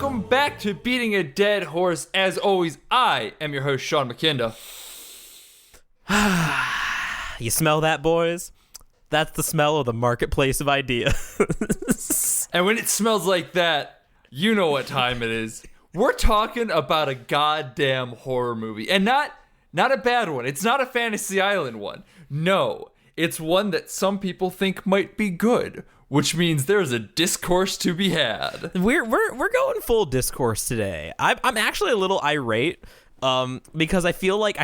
welcome back to Beating a Dead Horse. As always, I am your host, Sean McKinda. You smell that, boys? That's the smell of the marketplace of ideas. And when it smells like that, you know what time it is. We're talking about a goddamn horror movie. And not a bad one. It's not a Fantasy Island one. No, it's one that some people think might be good, which means there's a discourse to be had. We're going full discourse today. I'm actually a little irate. Because I feel like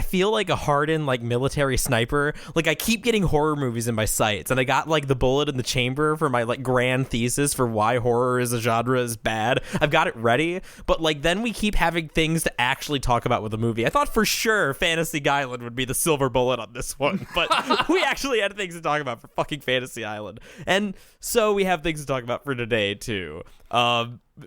a hardened like military sniper. Like I keep getting horror movies in my sights, and I got like the bullet in the chamber for my like grand thesis for why horror as a genre is bad. I've got it ready, but like then we keep having things to actually talk about with the movie. I thought for sure Fantasy Island would be the silver bullet on this one, but we actually had things to talk about for fucking Fantasy Island, and so we have things to talk about for today too.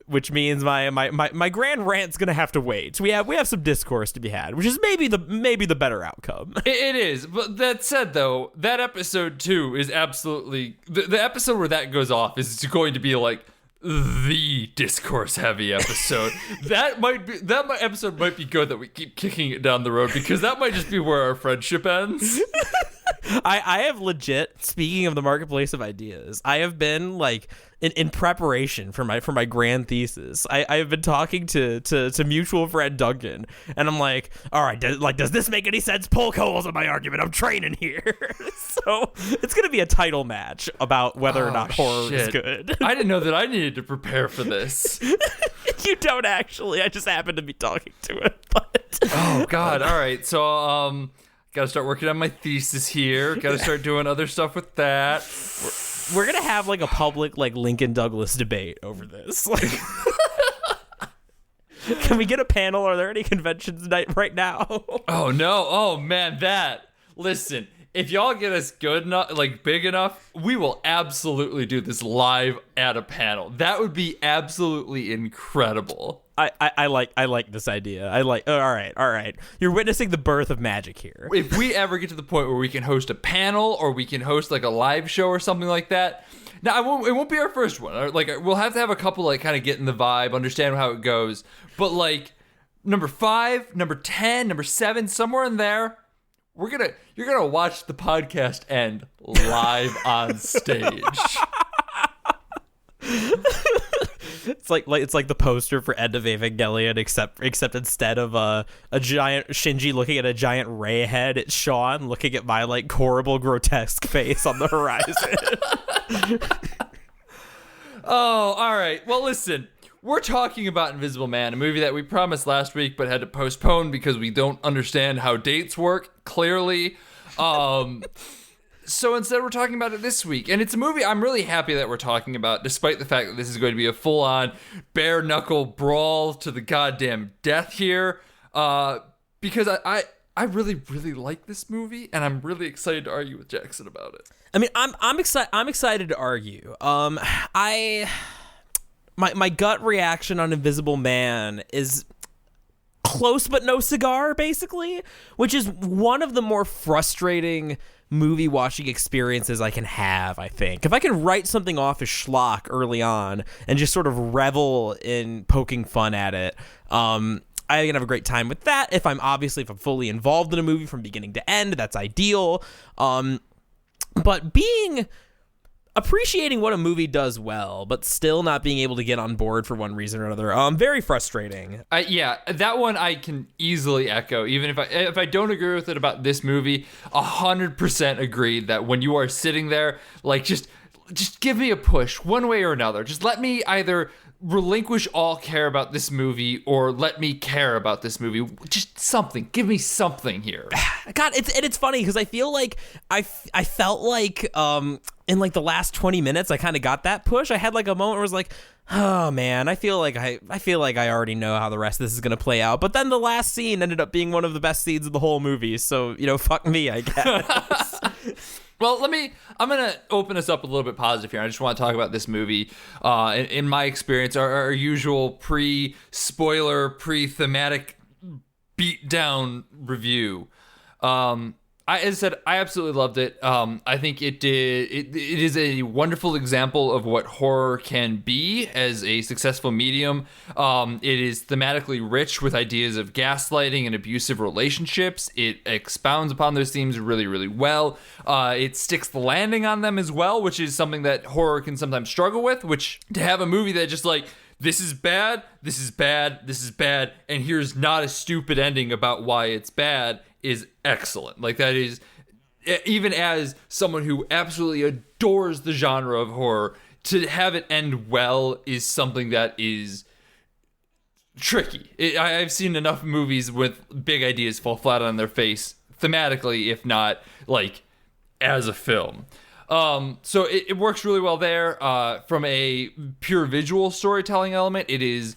Which means my grand rant's gonna have to wait. We have some discourse to be had, which is maybe the better outcome. It is, but that said, though, that episode 2 is absolutely the episode where that goes off is going to be like the discourse heavy episode. that episode might be good that we keep kicking it down the road, because that might just be where our friendship ends. I have legit, speaking of the marketplace of ideas, I have been like in preparation for my grand thesis. I have been talking to mutual friend Duncan, and I'm like, all right, does this make any sense? Poke holes in my argument. I'm training here. So it's gonna be a title match about whether or not horror is good. I didn't know that I needed to prepare for this. You don't actually. I just happened to be talking to it. But oh God! All right, so got to start working on my thesis here. Got to start doing other stuff with that. We're going to have like a public like Lincoln Douglas debate over this. Like, can we get a panel? Are there any conventions night right now? Oh no. Oh man, listen, if y'all get us good enough, like big enough, we will absolutely do this live at a panel. That would be absolutely incredible. I like this idea. All right. You're witnessing the birth of magic here. If we ever get to the point where we can host a panel or we can host like a live show or something like that. Now, it won't be our first one. Like we'll have to have a couple like kind of get in the vibe, understand how it goes. But like number 5, number 10, number 7, somewhere in there, you're gonna watch the podcast end live on stage. It's like the poster for End of Evangelion, except instead of a giant Shinji looking at a giant Ray head, it's Sean looking at my like horrible grotesque face on the horizon. Oh, all right. Well, listen, we're talking about Invisible Man, a movie that we promised last week but had to postpone because we don't understand how dates work, clearly. So instead, we're talking about it this week. And it's a movie I'm really happy that we're talking about, despite the fact that this is going to be a full-on bare-knuckle brawl to the goddamn death here. Because I really, really like this movie, and I'm really excited to argue with Jackson about it. I mean, I'm excited to argue. My gut reaction on Invisible Man is close but no cigar, basically, which is one of the more frustrating movie watching experiences I can have. I think if I can write something off as schlock early on and just sort of revel in poking fun at it, I can have a great time with that. If I'm fully involved in a movie from beginning to end, that's ideal. But appreciating what a movie does well, but still not being able to get on board for one reason or another, very frustrating. Yeah, that one I can easily echo. Even if I don't agree with it about this movie, 100% agreed that when you are sitting there, like just give me a push one way or another. Just let me either relinquish all care about this movie or let me care about this movie. Just something. Give me something here. God, it's funny because I feel like I felt like in like the last 20 minutes I kind of got that push. I had like a moment where I was like, oh man, I feel like I already know how the rest of this is gonna play out. But then the last scene ended up being one of the best scenes of the whole movie. So fuck me, I guess. Well, I'm going to open us up a little bit positive here. I just want to talk about this movie. In my experience, our usual pre-spoiler, pre-thematic beat-down review. As I said, I absolutely loved it. I think it is a wonderful example of what horror can be as a successful medium. It is thematically rich with ideas of gaslighting and abusive relationships. It expounds upon those themes really, really well. It sticks the landing on them as well, which is something that horror can sometimes struggle with, which to have a movie that just like, this is bad, this is bad, this is bad, and here's not a stupid ending about why it's bad is excellent. Like, that is, even as someone who absolutely adores the genre of horror, to have it end well is something that is tricky. I've seen enough movies with big ideas fall flat on their face, thematically, if not, like, as a film. So it works really well there. From a pure visual storytelling element, it is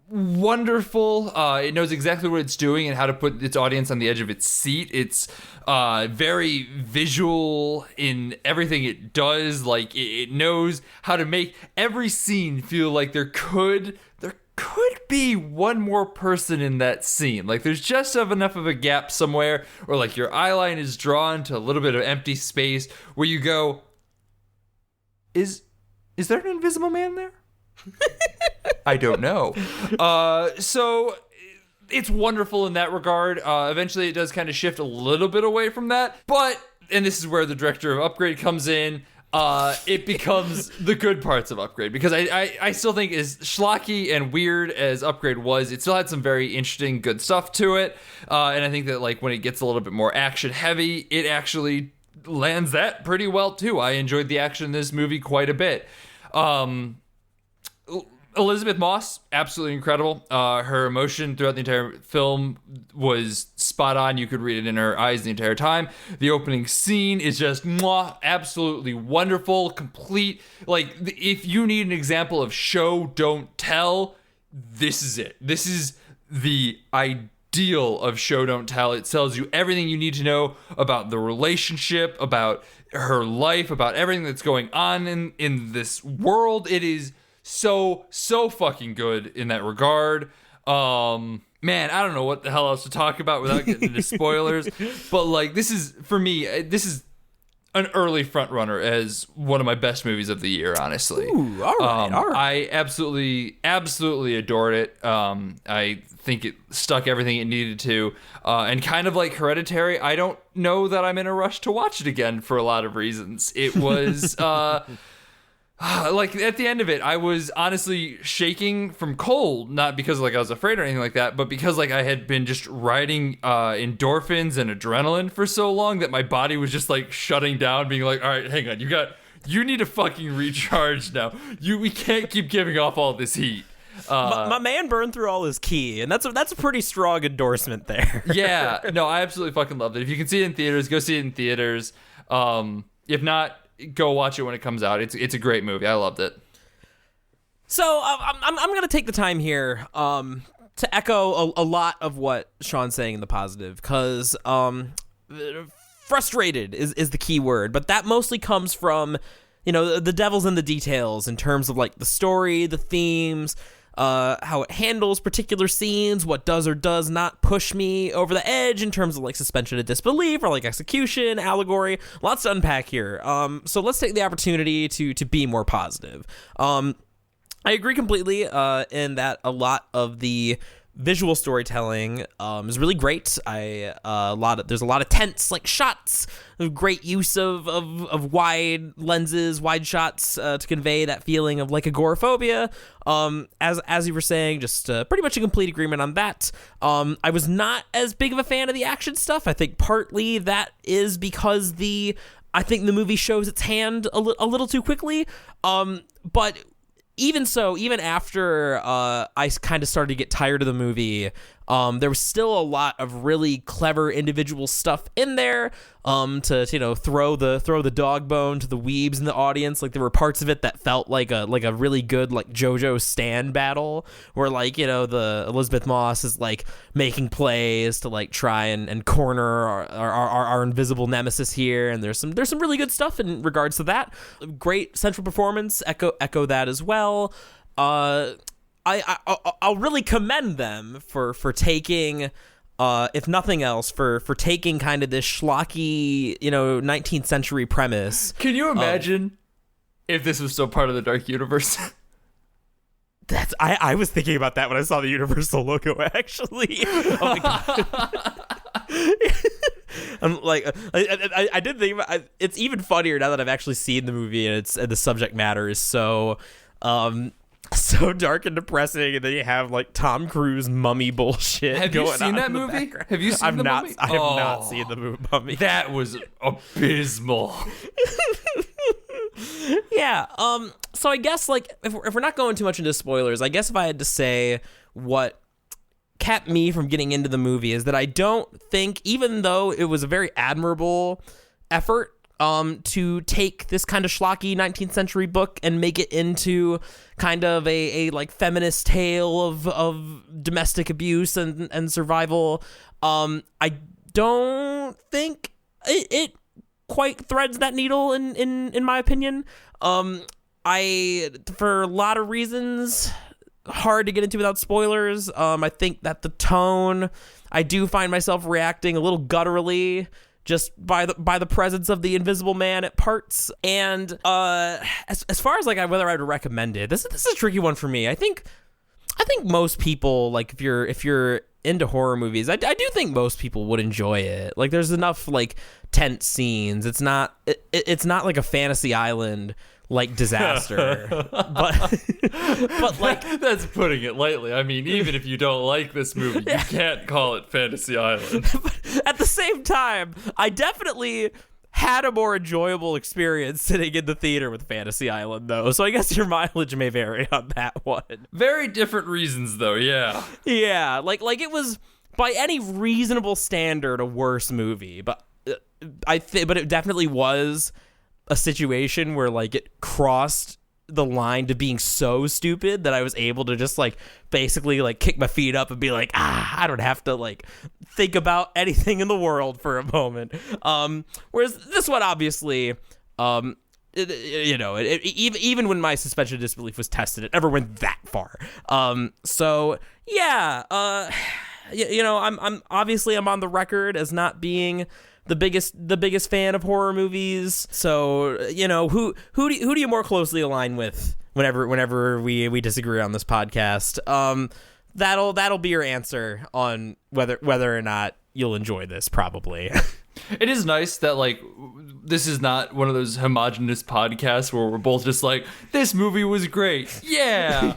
wonderful. It knows exactly what it's doing and how to put its audience on the edge of its seat. It's very visual in everything it does. Like, it knows how to make every scene feel like there could be one more person in that scene. Like, there's just enough of a gap somewhere, or like your eye line is drawn to a little bit of empty space where you go, is there an invisible man there? I don't know. So it's wonderful in that regard. Eventually it does kind of shift a little bit away from that, but, and this is where the director of Upgrade comes in, it becomes the good parts of Upgrade, because I still think, as schlocky and weird as Upgrade was, it still had some very interesting, good stuff to it. And I think that, like, when it gets a little bit more action heavy, it actually lands that pretty well too. I enjoyed the action in this movie quite a bit. Elizabeth Moss, absolutely incredible. Her emotion throughout the entire film was spot on. You could read it in her eyes the entire time. The opening scene is just absolutely wonderful, complete. Like, if you need an example of show, don't tell, this is it. This is the ideal of show, don't tell. It tells you everything you need to know about the relationship, about her life, about everything that's going on in this world. It is so fucking good in that regard. Man, I don't know what the hell else to talk about without getting into spoilers, but like, this is, for me, this is an early front runner as one of my best movies of the year, honestly. Ooh, all right. I absolutely adored it. I think it stuck everything it needed to, and kind of like Hereditary, I don't know that I'm in a rush to watch it again for a lot of reasons. It was like, at the end of it, I was honestly shaking from cold, not because like I was afraid or anything like that, but because like I had been just riding endorphins and adrenaline for so long that my body was just like shutting down, being like, all right, hang on, you need to fucking recharge now. We can't keep giving off all this heat. My man burned through all his key, and that's a pretty strong endorsement there. Yeah, no, I absolutely fucking loved it. If you can see it in theaters, go see it in theaters. If not, go watch it when it comes out. It's a great movie. I loved it. So I'm gonna take the time here to echo a lot of what Sean's saying in the positive, because frustrated is the key word, but that mostly comes from, you know, the devil's in the details in terms of like the story, the themes, how it handles particular scenes, what does or does not push me over the edge in terms of like suspension of disbelief or like execution, allegory. Lots to unpack here. So let's take the opportunity to be more positive. I agree completely in that a lot of the visual storytelling is really great. There's a lot of tense like shots, great use of wide lenses, wide shots to convey that feeling of like agoraphobia. As you were saying, just pretty much a complete agreement on that. I was not as big of a fan of the action stuff. I think partly that is because I think the movie shows its hand a little too quickly. But even so, even after I kind of started to get tired of the movie, there was still a lot of really clever individual stuff in there to, you know, throw the dog bone to the weebs in the audience. Like, there were parts of it that felt like a really good like JoJo stand battle, where like, you know, the Elizabeth Moss is like making plays to like try and corner our invisible nemesis here, and there's some really good stuff in regards to that. Great central performance, echo that as well. I'll really commend them for taking if nothing else, for taking kind of this schlocky, 19th century premise. Can you imagine if this was still part of the Dark Universe? I was thinking about that when I saw the Universal logo, actually. Oh my God. I'm like, I did think about, it's even funnier now that I've actually seen the movie, and the subject matter is so dark and depressing, and then you have like Tom Cruise mummy bullshit. Have you seen that movie? Have you seen the movie? I have not seen the movie Mummy. That was abysmal. Yeah. So I guess like if we're not going too much into spoilers, I guess if I had to say what kept me from getting into the movie is that I don't think, even though it was a very admirable effort to take this kind of schlocky 19th century book and make it into kind of a like feminist tale of domestic abuse and survival, I don't think it quite threads that needle in my opinion. For a lot of reasons, hard to get into without spoilers. I think that the tone, I do find myself reacting a little gutturally just by the presence of the Invisible Man at parts. And as far as like whether I would recommend it, this is a tricky one for me. I think most people, like if you're into horror movies, I do think most people would enjoy it. Like there's enough like tense scenes. It's not like a Fantasy Island like disaster, but like that's putting it lightly. I mean, even if you don't like this movie, you can't call it Fantasy Island. But at the same time, I definitely had a more enjoyable experience sitting in the theater with Fantasy Island, though. So I guess your mileage may vary on that one. Very different reasons, though. Yeah. Yeah, like it was by any reasonable standard a worse movie, but but it definitely was a situation where like it crossed the line to being so stupid that I was able to just like basically like kick my feet up and be like, I don't have to like think about anything in the world for a moment. Whereas this one, obviously, even when my suspension of disbelief was tested, it never went that far. So yeah, I'm on the record as not being the biggest fan of horror movies. So, who do you more closely align with whenever we disagree on this podcast? That'll be your answer on whether or not you'll enjoy this, probably. It is nice that like this is not one of those homogenous podcasts where we're both just like, this movie was great. Yeah.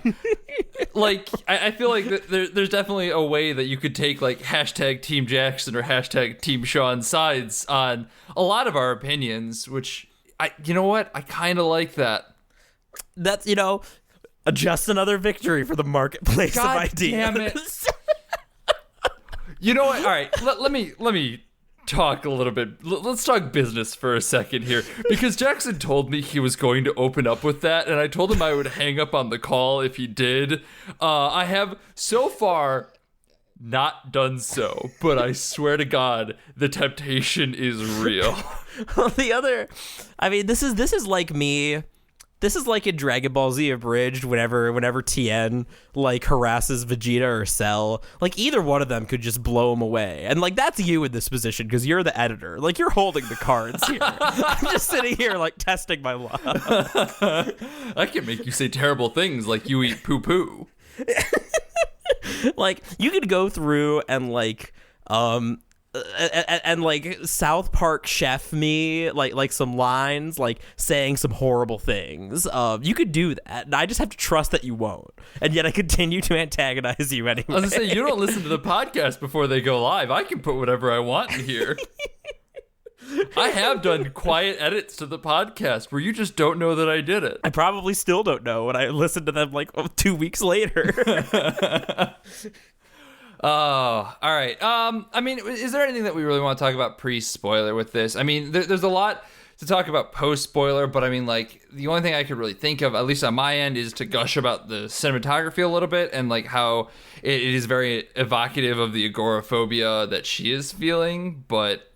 Like I feel like there's definitely a way that you could take like hashtag Team Jackson or hashtag Team Sean sides on a lot of our opinions, which I kind of like that. That's, just another victory for the marketplace of ideas. Damn it. You know what? All right, let me talk a little bit. Let's talk business for a second here, because Jackson told me he was going to open up with that, and I told him I would hang up on the call if he did. I have so far not done so, but I swear to God, the temptation is real. Well, this is like me. This is like in Dragon Ball Z Abridged, whenever Tien like harasses Vegeta or Cell, like either one of them could just blow him away, and like that's you in this position because you're the editor, like you're holding the cards here. I'm just sitting here like testing my luck. I can make you say terrible things like you eat poo poo. Like you could go through and like and like South Park chef me like some lines, like saying some horrible things. You could do that, and I just have to trust that you won't, and yet I continue to antagonize you anyway. I was gonna say, you don't listen to the podcast before they go live. I can put whatever I want in here. I have done quiet edits to the podcast where you just don't know that I did it. I probably still don't know when I listen to them like 2 weeks later. Oh, all right. I mean, is there anything that we really want to talk about pre-spoiler with this? I mean, there's a lot to talk about post-spoiler, but I mean, like, the only thing I could really think of, at least on my end, is to gush about the cinematography a little bit and, like, how it is very evocative of the agoraphobia that she is feeling, but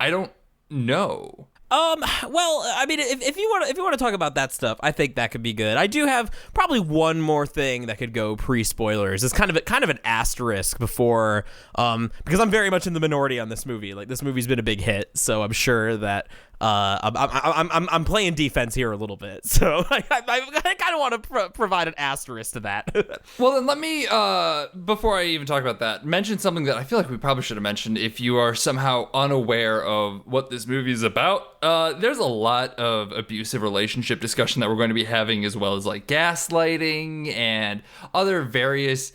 I don't know. Well, I mean, if you want to talk about that stuff, I think that could be good. I do have probably one more thing that could go pre-spoilers. It's kind of an asterisk before, because I'm very much in the minority on this movie. Like, this movie's been a big hit, so I'm sure that I'm playing defense here a little bit. So I kind of want to provide an asterisk to that. Well, then let me, before I even talk about that, mention something that I feel like we probably should have mentioned if you are somehow unaware of what this movie is about. There's a lot of abusive relationship discussion that we're going to be having, as well as like gaslighting and other various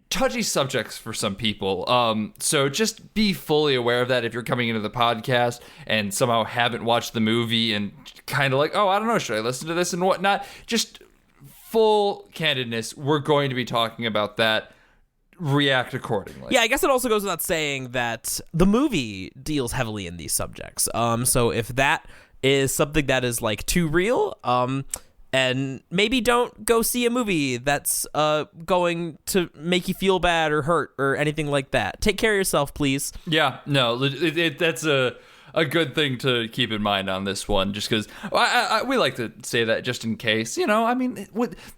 touchy subjects for some people. So just be fully aware of that if you're coming into the podcast and somehow haven't watched the movie and kind of like, oh, I don't know, should I listen to this and whatnot? Just full candidness, we're going to be talking about that. React accordingly. Yeah, I guess it also goes without saying that the movie deals heavily in these subjects. So if that is something that is like too real, and maybe don't go see a movie that's going to make you feel bad or hurt or anything like that. Take care of yourself, please. Yeah, no, that's a good thing to keep in mind on this one, just because we like to say that just in case. You know, I mean,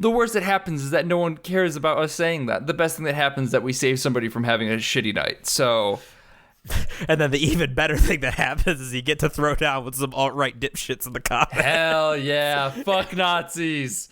the worst that happens is that no one cares about us saying that. The best thing that happens is that we save somebody from having a shitty night. So... And then the even better thing that happens is you get to throw down with some alt-right dipshits in the comments. Hell yeah, fuck Nazis.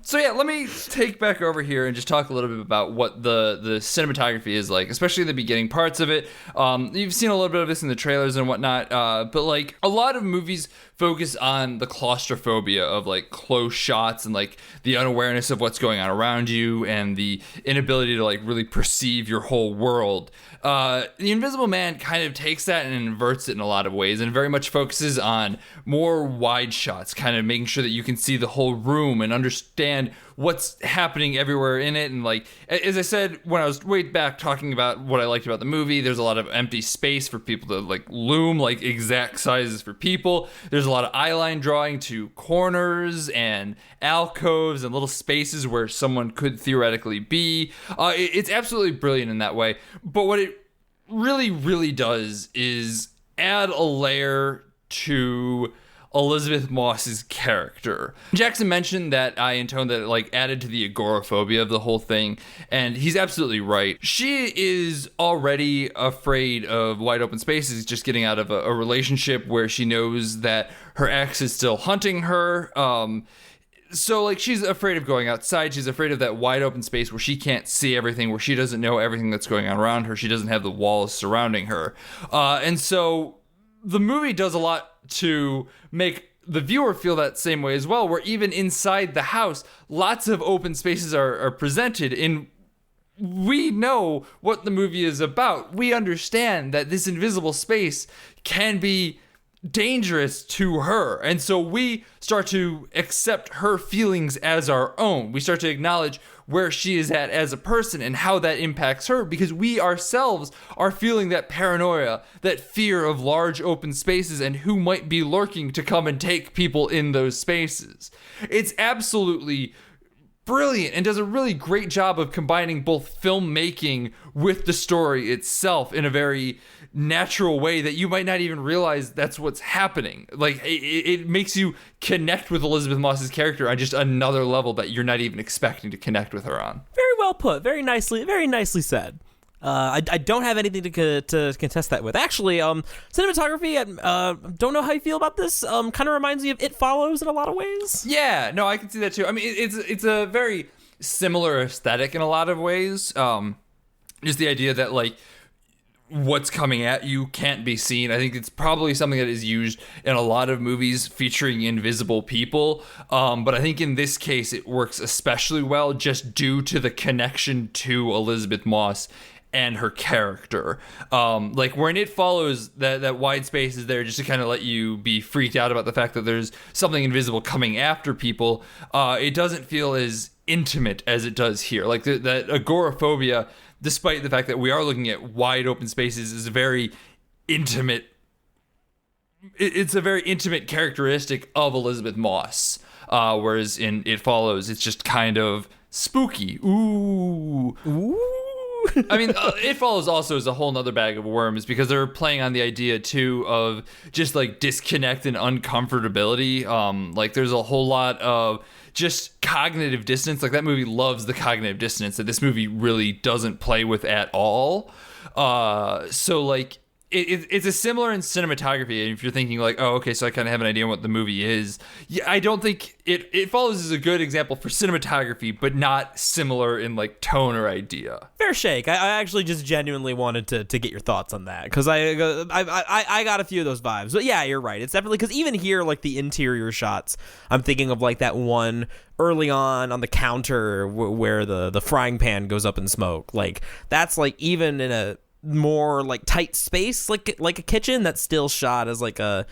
So yeah, let me take back over here and just talk a little bit about what the cinematography is like, especially the beginning parts of it. You've seen a little bit of this in the trailers and whatnot, but like a lot of movies focus on the claustrophobia of like close shots and like the unawareness of what's going on around you and the inability to like really perceive your whole world. The Invisible Man kind of takes that and inverts it in a lot of ways and very much focuses on more wide shots, kind of making sure that you can see the whole room and understand what's happening everywhere in it. And like, as I said, when I was way back talking about what I liked about the movie, there's a lot of empty space for people to like loom like exact sizes for people. There's a lot of eyeline drawing to corners and alcoves and little spaces where someone could theoretically be. It's absolutely brilliant in that way. But what it really, really does is add a layer to Elizabeth Moss's character. Jackson mentioned that I intoned that it like added to the agoraphobia of the whole thing, and he's absolutely right. She is already afraid of wide open spaces, just getting out of a relationship where she knows that her ex is still hunting her. So like she's afraid of going outside. She's afraid of that wide open space where she can't see everything, where she doesn't know everything that's going on around her. She doesn't have the walls surrounding her. And so the movie does a lot to make the viewer feel that same way as well, where even inside the house, lots of open spaces are presented. And we know what the movie is about. We understand that this invisible space can be dangerous to her. And so we start to accept her feelings as our own. We start to acknowledge where she is at as a person and how that impacts her, because we ourselves are feeling that paranoia, that fear of large open spaces and who might be lurking to come and take people in those spaces. It's absolutely brilliant and does a really great job of combining both filmmaking with the story itself in a very natural way that you might not even realize that's what's happening. Like it makes you connect with Elizabeth Moss's character on just another level that you're not even expecting to connect with her on. Very well put. Very nicely said. I don't have anything to contest that with. Actually, cinematography, don't know how you feel about this. Kind of reminds me of It Follows in a lot of ways. Yeah, no, I can see that too. I mean, it's a very similar aesthetic in a lot of ways. Just the idea that like what's coming at you can't be seen. I think it's probably something that is used in a lot of movies featuring invisible people. But I think in this case, it works especially well just due to the connection to Elizabeth Moss and her character. Like when It Follows, that wide space is there just to kind of let you be freaked out about the fact that there's something invisible coming after people. It doesn't feel as intimate as it does here. Like that agoraphobia, despite the fact that we are looking at wide open spaces, is a very intimate. It's a very intimate characteristic of Elizabeth Moss. Whereas in It Follows, it's just kind of spooky. Ooh. I mean, It Follows also is a whole nother bag of worms because they're playing on the idea too of just like disconnect and uncomfortability. Like there's a whole lot of just cognitive dissonance. Like that movie loves the cognitive dissonance that this movie really doesn't play with at all. So like it's a similar in cinematography. If you're thinking like, oh, okay, so I kind of have an idea what the movie is. Yeah, I don't think it follows as a good example for cinematography, but not similar in like tone or idea. Fair shake. I actually just genuinely wanted to get your thoughts on that because I got a few of those vibes. But yeah, you're right. It's definitely because even here, like the interior shots, I'm thinking of like that one early on the counter where the frying pan goes up in smoke. Like that's like even in a more like tight space like a kitchen that's still shot as like a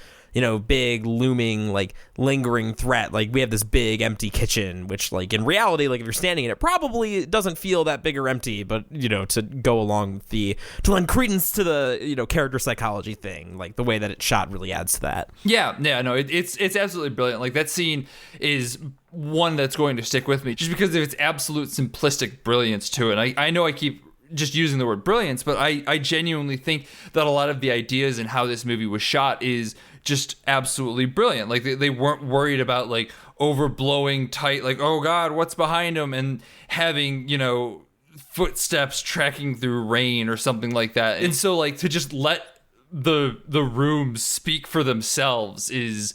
big looming like lingering threat. Like we have this big empty kitchen, which like in reality, like if you're standing in it, probably doesn't feel that big or empty, but to go along with to lend credence to the character psychology thing, like the way that it's shot really adds to that. It's absolutely brilliant. Like that scene is one that's going to stick with me just because of its absolute simplistic brilliance to it. And I know I keep just using the word brilliance, but I genuinely think that a lot of the ideas and how this movie was shot is just absolutely brilliant. Like they weren't worried about like overblowing tight, like, oh God, what's behind them? And having, footsteps tracking through rain or something like that. And so like to just let the rooms speak for themselves is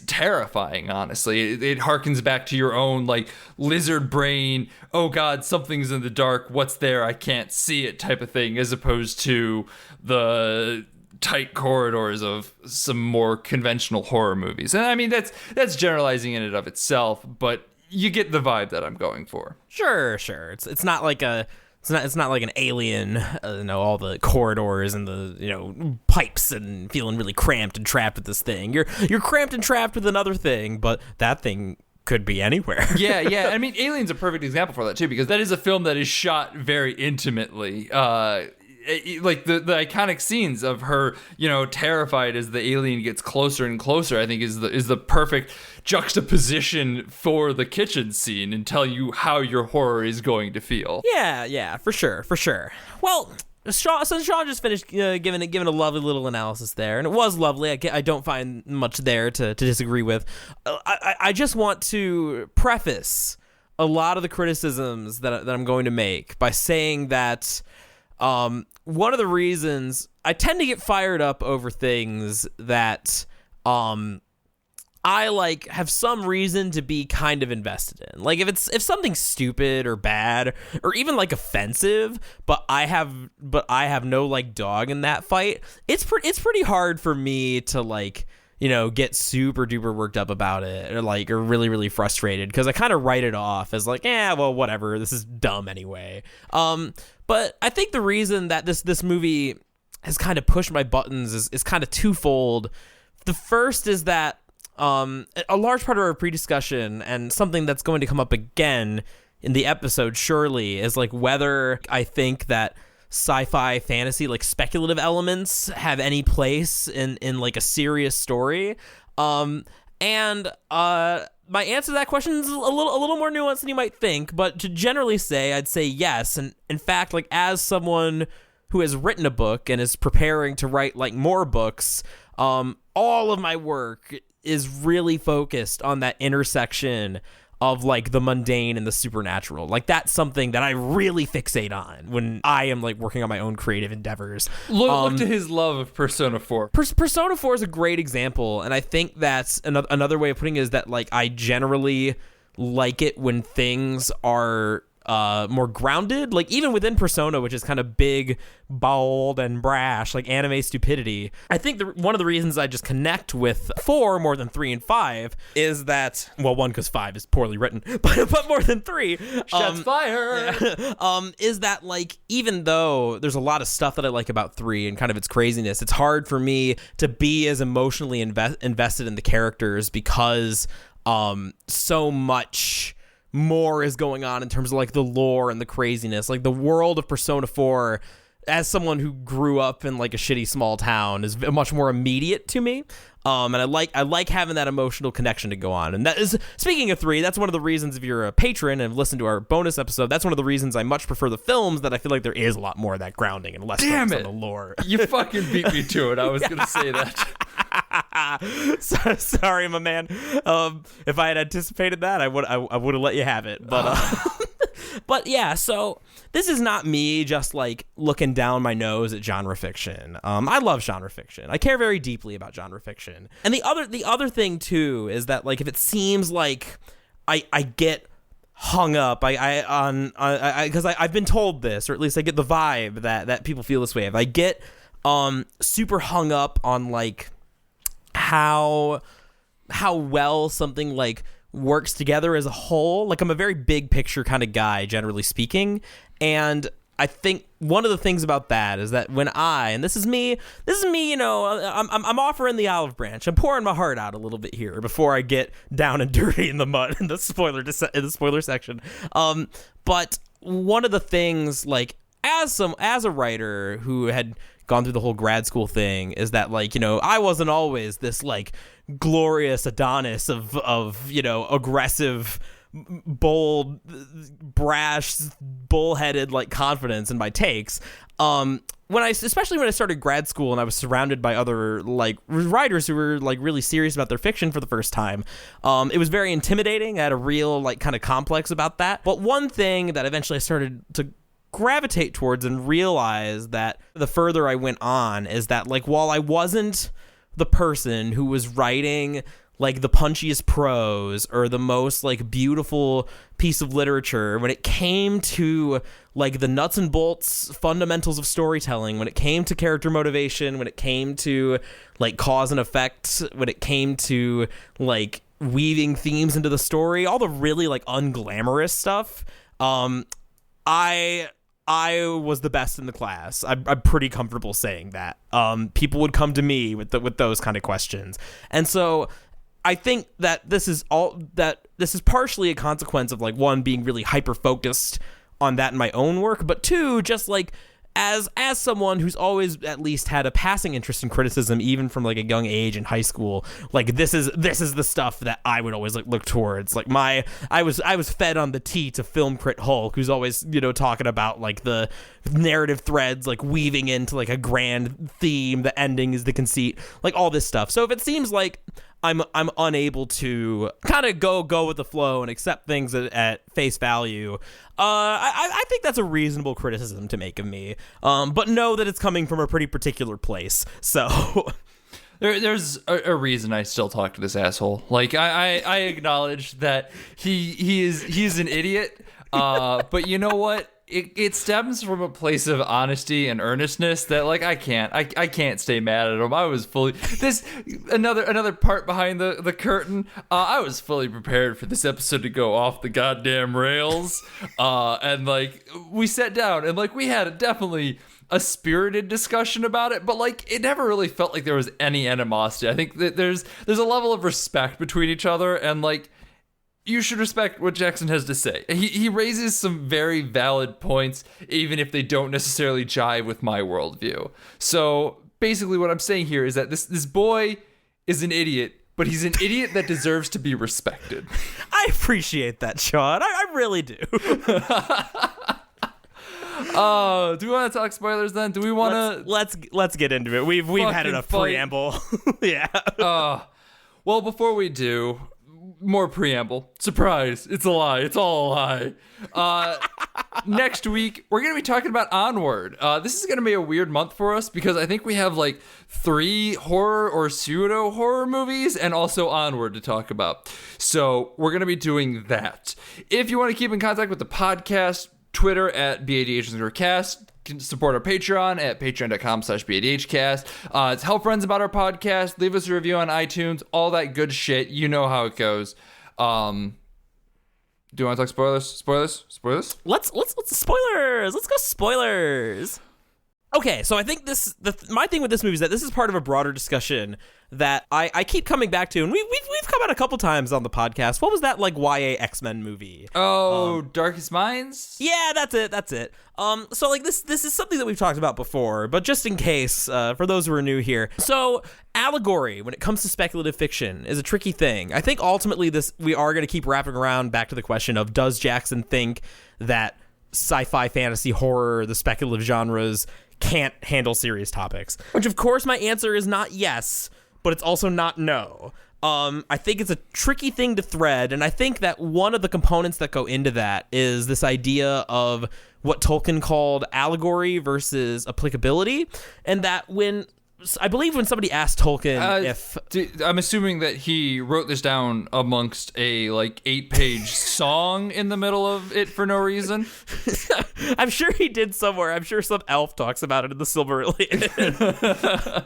terrifying, honestly. It harkens back to your own like lizard brain, oh God, something's in the dark, what's there, I can't see it type of thing, as opposed to the tight corridors of some more conventional horror movies. And I mean that's generalizing in and of itself, but you get the vibe that I'm going for. Sure. It's not like it's not like an Alien, all the corridors and the pipes and feeling really cramped and trapped with this thing. You're cramped and trapped with another thing, but that thing could be anywhere. Yeah. I mean, Alien's a perfect example for that too, because that is a film that is shot very intimately. Like the iconic scenes of her, terrified as the alien gets closer and closer, I think is the perfect juxtaposition for the kitchen scene and tell you how your horror is going to feel. Yeah, for sure. Well, since Sean just finished giving a lovely little analysis there, and it was lovely, I don't find much there to disagree with. I just want to preface a lot of the criticisms that I'm going to make by saying that one of the reasons I tend to get fired up over things that I like have some reason to be kind of invested in. Like if something's stupid or bad or even like offensive, but I have no like dog in that fight, it's pretty hard for me to like get super duper worked up about it or really, really frustrated because I kind of write it off as like, well, whatever, this is dumb anyway. But I think the reason that this movie has kind of pushed my buttons is kind of twofold. The first is that a large part of our pre-discussion and something that's going to come up again in the episode surely is like whether I think that sci-fi fantasy like speculative elements have any place in like a serious story. And my answer to that question is a little more nuanced than you might think, but to generally say, I'd say yes. And in fact, like as someone who has written a book and is preparing to write like more books, all of my work is really focused on that intersection of like the mundane and the supernatural. Like that's something that I really fixate on when I am like working on my own creative endeavors. Look to his love of Persona 4. Persona 4 is a great example, and I think that's another way of putting it is that like I generally like it when things are more grounded, like even within Persona, which is kind of big, bold, and brash, like anime stupidity. I think one of the reasons I just connect with 4 more than 3 and 5 is that, well, 1 because 5 is poorly written, but more than 3. Shots fired. Is that like even though there's a lot of stuff that I like about 3 and kind of its craziness, it's hard for me to be as emotionally invested in the characters because so much more is going on in terms of like the lore and the craziness. Like the world of Persona 4 as someone who grew up in like a shitty small town, is much more immediate to me. And I like having that emotional connection to go on. And that is, speaking of 3, that's one of the reasons, if you're a patron and have listened to our bonus episode, that's one of the reasons I much prefer the films, that I feel like there is a lot more of that grounding and less focus on the lore. You fucking beat me to it. I was going to say that. Sorry, my man. If I had anticipated that, I would have let you have it. But but yeah, so this is not me just like looking down my nose at genre fiction. I love genre fiction. I care very deeply about genre fiction. And the other thing too is that, like, if it seems like I get hung up because I've been told this, or at least I get the vibe that people feel this way. If I get super hung up on like how well something like works together as a whole, like, I'm a very big picture kind of guy, generally speaking, and I think one of the things about that is that when and this is me, you know, I'm offering the olive branch. I'm pouring my heart out a little bit here before I get down and dirty in the mud in the spoiler section. But one of the things, like, as a writer who had gone through the whole grad school thing, is that, like, you know, I wasn't always this like glorious Adonis of you know, aggressive, bold, brash, bullheaded like confidence in my takes. Especially when I started grad school and I was surrounded by other like writers who were like really serious about their fiction for the first time, it was very intimidating. I had a real like kind of complex about that. But one thing that eventually I started to gravitate towards and realize that the further I went on is that, like, while I wasn't the person who was writing like the punchiest prose or the most like beautiful piece of literature, when it came to like the nuts and bolts fundamentals of storytelling, when it came to character motivation, when it came to like cause and effect, when it came to like weaving themes into the story, all the really like unglamorous stuff, I was the best in the class. I'm pretty comfortable saying that. People would come to me with those kind of questions. And so I think that this is partially a consequence of, like, one, being really hyper focused on that in my own work, but two, just like as someone who's always at least had a passing interest in criticism, even from like a young age in high school, like this is the stuff that I would always like look towards. Like I was fed on the tea to Film Crit Hulk, who's always, you know, talking about like the narrative threads like weaving into like a grand theme, the ending is the conceit, like all this stuff. So if it seems like I'm unable to kind of go with the flow and accept things at face value, I think that's a reasonable criticism to make of me. But know that it's coming from a pretty particular place. So there's a reason I still talk to this asshole. Like I acknowledge that he's an idiot. But you know what? It stems from a place of honesty and earnestness that, like, I can't stay mad at him. I was fully another part behind the curtain. I was fully prepared for this episode to go off the goddamn rails. And like we sat down and like we had definitely a spirited discussion about it, but like it never really felt like there was any animosity. I think that there's a level of respect between each other, and like, you should respect what Jackson has to say. He raises some very valid points, even if they don't necessarily jive with my worldview. So basically what I'm saying here is that this boy is an idiot, but he's an idiot that deserves to be respected. I appreciate that, Sean. I really do. Do we want to talk spoilers then? Do we want to... Let's get into it. We've had enough preamble. Yeah. Well, before we do... More preamble. Surprise. It's a lie. It's all a lie. Next week, we're going to be talking about Onward. This is going to be a weird month for us because I think we have like 3 horror or pseudo-horror movies and also Onward to talk about. So we're going to be doing that. If you want to keep in contact with the podcast, Twitter at BADHcast. Can support our Patreon at patreon.com/BADHcast. Tell friends about our podcast. Leave us a review on iTunes. All that good shit. You know how it goes. Do you want to talk spoilers? Spoilers? Let's spoilers. Let's go spoilers. Okay, so I think my thing with this movie is that this is part of a broader discussion that I keep coming back to, and we've come out a couple times on the podcast. What was that like YA X-Men movie? Oh, Darkest Minds? Yeah, that's it. So like this is something that we've talked about before, but just in case, for those who are new here. So allegory, when it comes to speculative fiction, is a tricky thing. I think ultimately we are going to keep wrapping around back to the question of, does Jackson think that sci-fi, fantasy, horror, the speculative genres can't handle serious topics? Which, of course, my answer is not yes, but it's also not no. I think it's a tricky thing to thread, and I think that one of the components that go into that is this idea of what Tolkien called allegory versus applicability, and that I believe when somebody asked Tolkien I'm assuming that he wrote this down amongst a 8-page song in the middle of it for no reason. I'm sure he did somewhere. I'm sure some elf talks about it in the Silmarillion.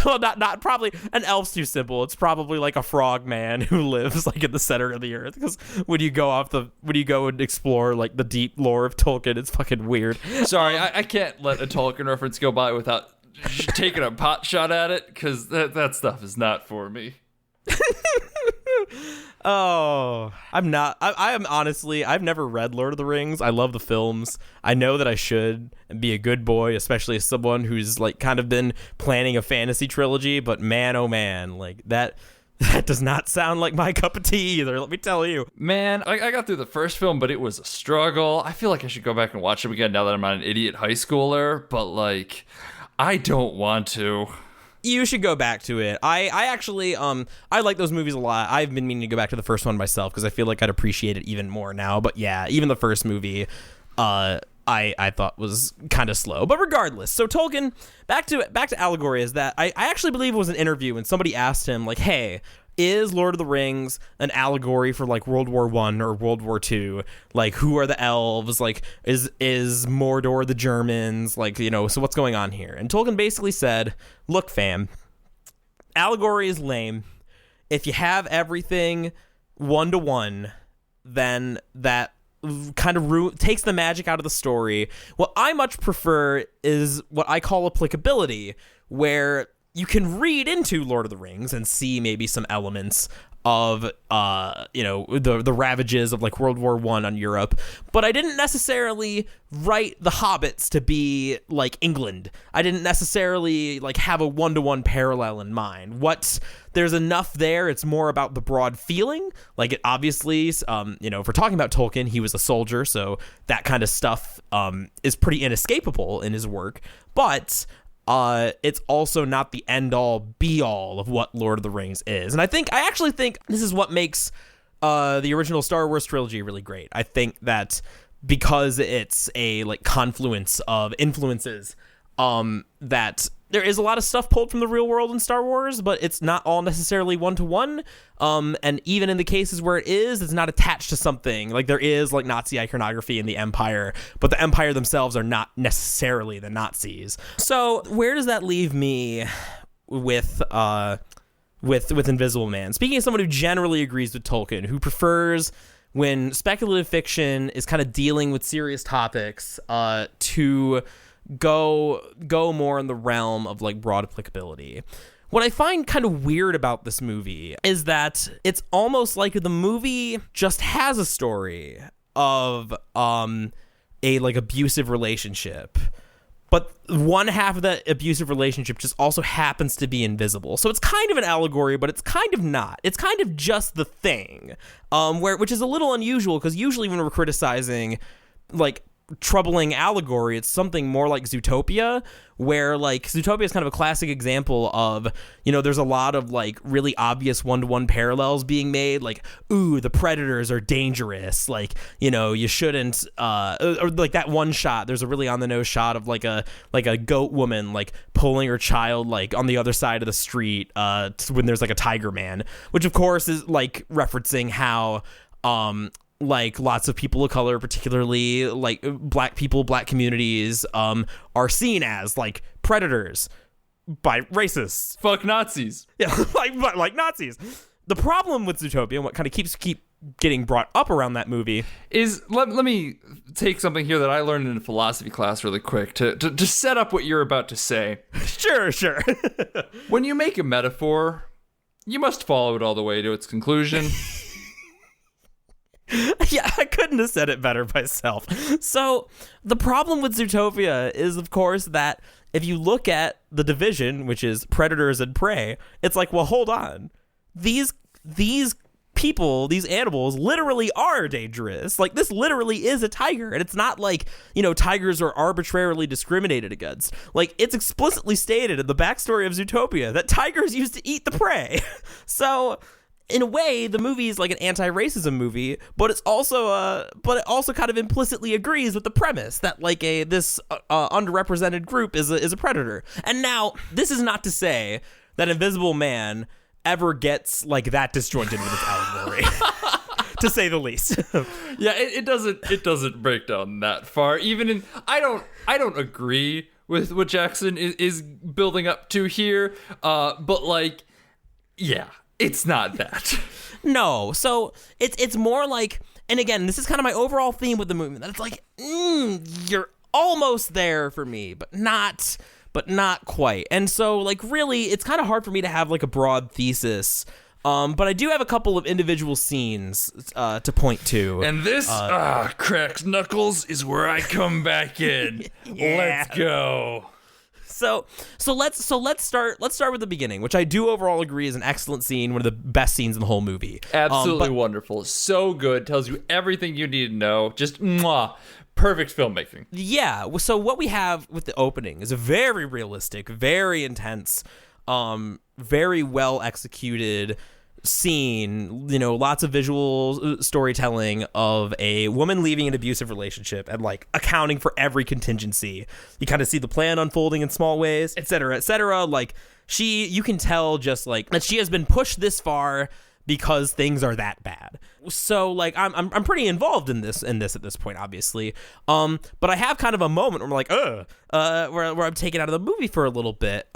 Well, not probably. An elf's too simple. It's probably like a frog man who lives like in the center of the earth. Because when you go and explore like the deep lore of Tolkien, it's fucking weird. Sorry, I can't let a Tolkien reference go by without taking a pot shot at it, because that stuff is not for me. Oh, I'm not. I am honestly, I've never read Lord of the Rings. I love the films. I know that I should and be a good boy, especially as someone who's like kind of been planning a fantasy trilogy. But man, oh man, like that does not sound like my cup of tea either. Let me tell you. Man, I got through the first film, but it was a struggle. I feel like I should go back and watch them again now that I'm not an idiot high schooler. But like, I don't want to. You should go back to it. I actually, I like those movies a lot. I've been meaning to go back to the first one myself because I feel like I'd appreciate it even more now. But yeah, even the first movie, I thought was kind of slow. But regardless, so Tolkien, back to allegory, is that I actually believe it was an interview and somebody asked him like, hey, is Lord of the Rings an allegory for like World War I or World War II? Like, who are the elves? Like, is Mordor the Germans? Like, you know, so what's going on here? And Tolkien basically said, look, fam, allegory is lame. If you have everything 1-to-1, then that kind of takes the magic out of the story. What I much prefer is what I call applicability, where you can read into Lord of the Rings and see maybe some elements of, the ravages of like World War I on Europe, but I didn't necessarily write the hobbits to be like England. I didn't necessarily like have a 1-to-1 parallel in mind. There's enough there. It's more about the broad feeling. Like, it obviously, if we're talking about Tolkien, he was a soldier, so that kind of stuff is pretty inescapable in his work, but it's also not the end-all, be-all of what Lord of the Rings is. And I actually think this is what makes the original Star Wars trilogy really great. I think that because it's a like confluence of influences, that there is a lot of stuff pulled from the real world in Star Wars, but it's not all necessarily 1-to-1. And even in the cases where it is, it's not attached to something. Like, there is like Nazi iconography in the Empire, but the Empire themselves are not necessarily the Nazis. So where does that leave me with Invisible Man? Speaking of someone who generally agrees with Tolkien, who prefers when speculative fiction is kind of dealing with serious topics, to go more in the realm of like broad applicability. What I find kind of weird about this movie is that it's almost like the movie just has a story of a like abusive relationship, but one half of that abusive relationship just also happens to be invisible. So it's kind of an allegory, but it's kind of not. It's kind of just the thing, which is a little unusual, because usually when we're criticizing like troubling allegory, it's something more like Zootopia, where like Zootopia is kind of a classic example of, there's a lot of like really obvious 1-to-1 parallels being made, like, ooh, the predators are dangerous, like, you shouldn't or like that one shot, there's a really on the nose shot of like a goat woman like pulling her child like on the other side of the street when there's like a tiger man, which of course is like referencing how like lots of people of color, particularly like black people, black communities, are seen as like predators by racists. Fuck Nazis. Yeah, like Nazis. The problem with Zootopia, and what kind of keeps getting brought up around that movie. Let me take something here that I learned in philosophy class really quick to set up what you're about to say. Sure. When you make a metaphor, you must follow it all the way to its conclusion. Yeah, I couldn't have said it better myself. So the problem with Zootopia is, of course, that if you look at the division, which is predators and prey, it's like, well, hold on. These people, these animals literally are dangerous. Like, this literally is a tiger. And it's not like, tigers are arbitrarily discriminated against. Like, it's explicitly stated in the backstory of Zootopia that tigers used to eat the prey. So in a way, the movie is like an anti-racism movie, but it also kind of implicitly agrees with the premise that like this underrepresented group is a predator. And now, this is not to say that Invisible Man ever gets like that disjointed with its allegory, to say the least. Yeah, it doesn't break down that far. Even in I don't agree with what Jackson is building up to here, but like, yeah. It's not that. No. So it's more like, and again, this is kind of my overall theme with the movie, that it's like, you're almost there for me, but not quite. And so like, really, it's kind of hard for me to have like a broad thesis. But I do have a couple of individual scenes to point to. And this cracks knuckles is where I come back in. Yeah. Let's go. So let's start with the beginning, which I do overall agree is an excellent scene, one of the best scenes in the whole movie. Absolutely wonderful. So good. Tells you everything you need to know. Just perfect filmmaking. Yeah. So what we have with the opening is a very realistic, very intense, very well executed scene, lots of visual storytelling of a woman leaving an abusive relationship and like accounting for every contingency. You kind of see the plan unfolding in small ways, etc., etc. Like you can tell just like that she has been pushed this far because things are that bad. So like I'm pretty involved in this at this point, obviously. But I have kind of a moment where I'm like, where I'm taken out of the movie for a little bit.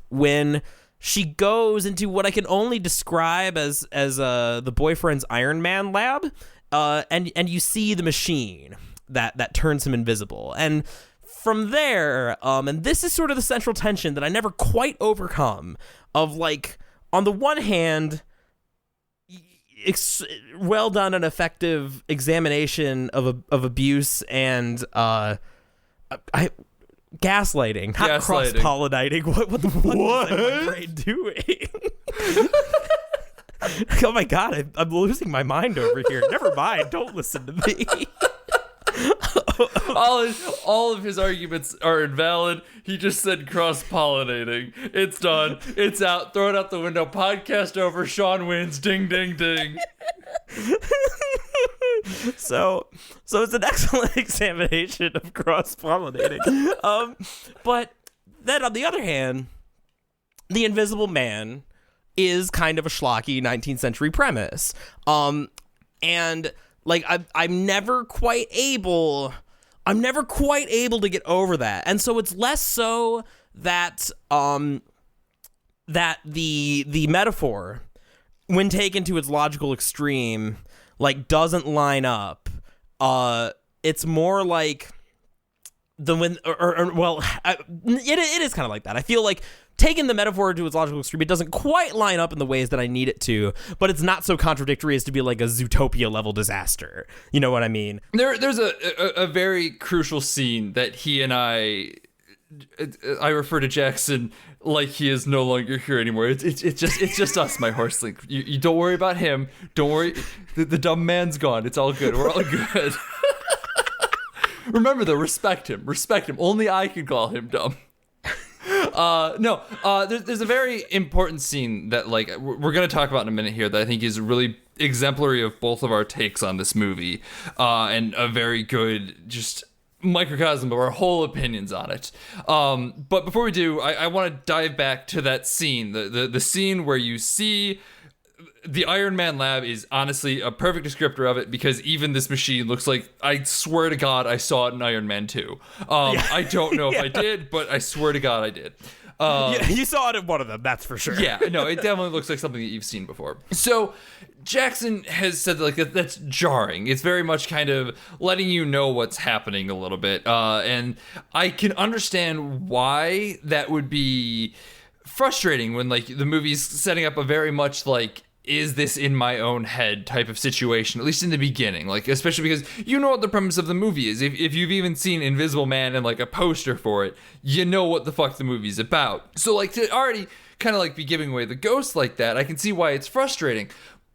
When she goes into what I can only describe as the boyfriend's Iron Man lab, and you see the machine that turns him invisible. And from there, and this is sort of the central tension that I never quite overcome, of like, on the one hand, well done and effective examination of abuse and gaslighting, not cross-pollinating. What the fuck is my brain doing? Oh my god, I'm losing my mind over here. Never mind, don't listen to me. all of his arguments are invalid. He just said cross-pollinating. It's done. It's out. Throw it out the window. Podcast over. Sean wins. Ding, ding, ding. So it's an excellent examination of cross-pollinating. But then on the other hand, the Invisible Man is kind of a schlocky 19th century premise. And like I'm never quite able to get over that. And so it's less so that that the metaphor, when taken to its logical extreme, like doesn't line up. It's more like it is kind of like that. I feel like taking the metaphor to its logical extreme, it doesn't quite line up in the ways that I need it to, but it's not so contradictory as to be like a Zootopia level disaster. You know what I mean? There's a very crucial scene that he and I refer to Jackson like he is no longer here anymore. It's just us, my horse link. You don't worry about him. Don't worry. The dumb man's gone. It's all good. We're all good. Remember though, respect him. Only I can call him dumb. There's a very important scene that like we're going to talk about in a minute here that I think is really exemplary of both of our takes on this movie, and a very good just microcosm of our whole opinions on it. But before we do, I want to dive back to that scene, the scene where you see the Iron Man lab is honestly a perfect descriptor of it, because even this machine looks like, I swear to God, I saw it in Iron Man 2. I don't know if I did, but I swear to God I did. You saw it in one of them, that's for sure. Yeah, no, it definitely looks like something that you've seen before. So Jackson has said like that's jarring. It's very much kind of letting you know what's happening a little bit. And I can understand why that would be frustrating when like the movie's setting up a very much like, is this in my own head type of situation, at least in the beginning, like especially because you know what the premise of the movie is. If you've even seen Invisible Man and like a poster for it, you know what the fuck the movie's about. So like to already kind of like be giving away the ghost like that, I can see why it's frustrating.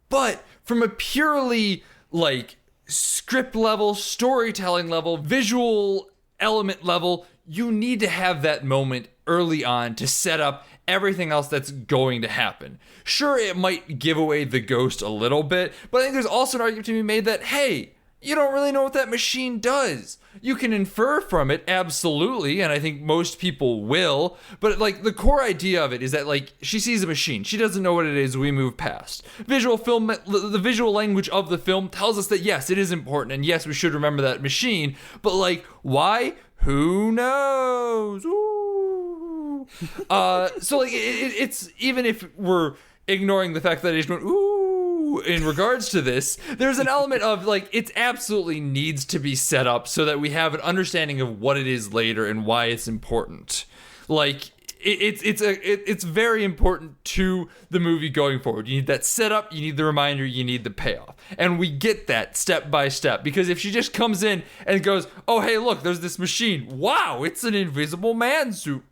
But from a purely like script level, storytelling level, visual element level, you need to have that moment early on to set up everything else that's going to happen. Sure, it might give away the ghost a little bit, but I think there's also an argument to be made that, hey, you don't really know what that machine does. You can infer from it, absolutely, and I think most people will, but like the core idea of it is that like she sees a machine, she doesn't know what it is, we move past. The visual language of the film tells us that yes, it is important, and yes, we should remember that machine, but like, why? Who knows? Ooh. So like it's, even if we're ignoring the fact that I just went ooh in regards to this, there's an element of like it absolutely needs to be set up so that we have an understanding of what it is later and why it's important. Like it's very important to the movie going forward. You need that setup, you need the reminder, you need the payoff. And we get that step by step, because if she just comes in and goes, oh, hey, look, there's this machine. Wow, it's an Invisible Man suit.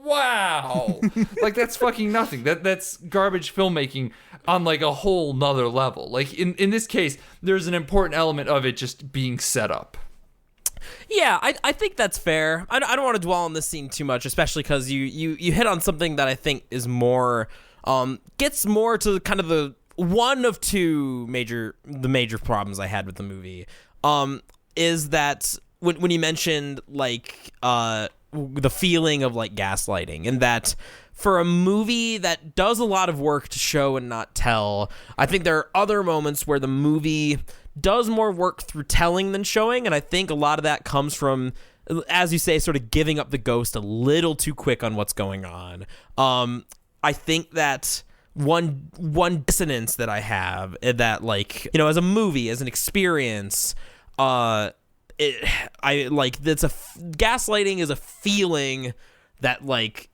Wow. Like, that's fucking nothing. That's garbage filmmaking on like a whole nother level. Like in this case, there's an important element of it just being set up. Yeah, I think that's fair. I don't want to dwell on this scene too much, especially because you hit on something that I think is more, gets more to kind of the one of two major problems I had with the movie, is that when you mentioned like the feeling of like gaslighting, and that for a movie that does a lot of work to show and not tell, I think there are other moments where the movie does more work through telling than showing, and I think a lot of that comes from, as you say, sort of giving up the ghost a little too quick on what's going on. I think that one dissonance that I have, that like, you know, as a movie, as an experience, gaslighting is a feeling that like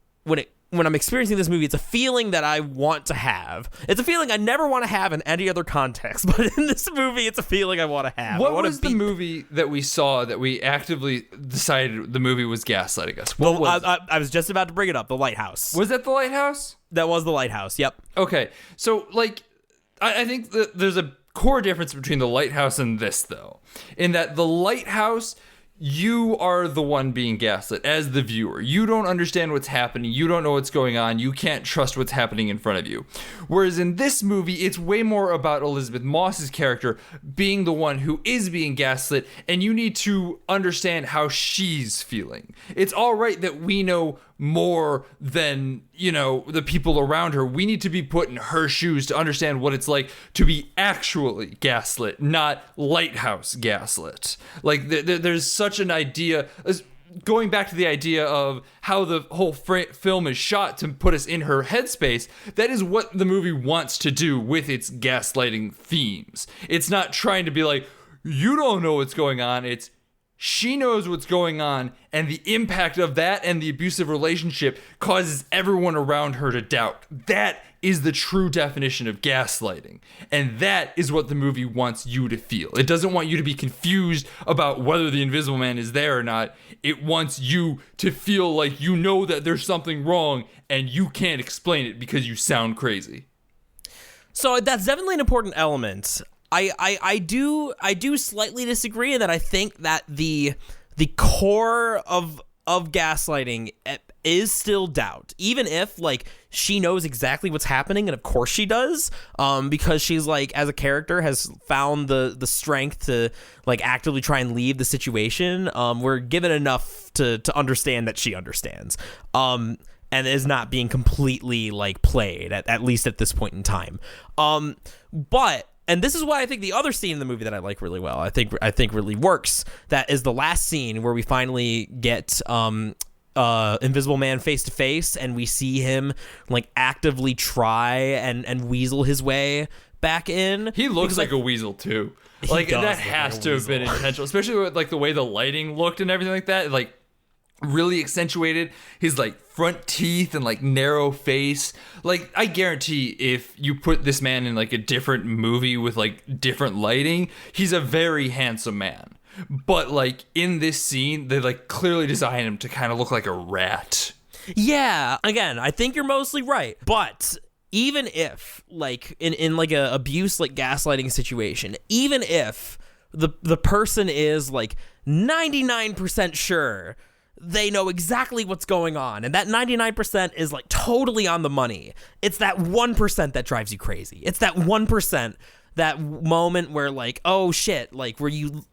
when I'm experiencing this movie, it's a feeling that I want to have. It's a feeling I never want to have in any other context, but in this movie, it's a feeling I want to have. What was the movie that we saw that we actively decided the movie was gaslighting us? I was just about to bring it up. The Lighthouse. Was that The Lighthouse? That was The Lighthouse. Yep. Okay, so like, I think that there's a core difference between The Lighthouse and this, though, in that The Lighthouse, you are the one being gaslit as the viewer. You don't understand what's happening. You don't know what's going on. You can't trust what's happening in front of you. Whereas in this movie, it's way more about Elizabeth Moss's character being the one who is being gaslit, and you need to understand how she's feeling. It's all right that we know more than, you know, the people around her. We need to be put in her shoes to understand what it's like to be actually gaslit, not lighthouse gaslit. Like there's such an idea, going back to the idea of how the whole film is shot to put us in her headspace. That is what the movie wants to do with its gaslighting themes. It's not trying to be like, you don't know what's going on. It's, she knows what's going on, and the impact of that and the abusive relationship causes everyone around her to doubt. That is the true definition of gaslighting, and that is what the movie wants you to feel. It doesn't want you to be confused about whether the Invisible Man is there or not. It wants you to feel like you know that there's something wrong, and you can't explain it because you sound crazy. So that's definitely an important element. I do slightly disagree in that I think that the core of gaslighting is still doubt, even if like she knows exactly what's happening, and of course she does, because she's like, as a character, has found the strength to like actively try and leave the situation. We're given enough to understand that she understands. and is not being completely like played at least at this point in time. But and this is why I think the other scene in the movie that I like really well, I think really works. That is the last scene where we finally get Invisible Man face to face, and we see him like actively try and weasel his way back in. He looks like a weasel too. Like that has to have been intentional, especially with like the way the lighting looked and everything like that. Like really accentuated his like front teeth and like narrow face. Like I guarantee if you put this man in like a different movie with like different lighting, he's a very handsome man. But like in this scene, they like clearly designed him to kind of look like a rat. Yeah, again, I think you're mostly right. But even if like in like a abuse like gaslighting situation, even if the person is like 99% sure they know exactly what's going on, and that 99% is like totally on the money, it's that 1% that drives you crazy. It's that 1%, that moment where like, oh shit, like where you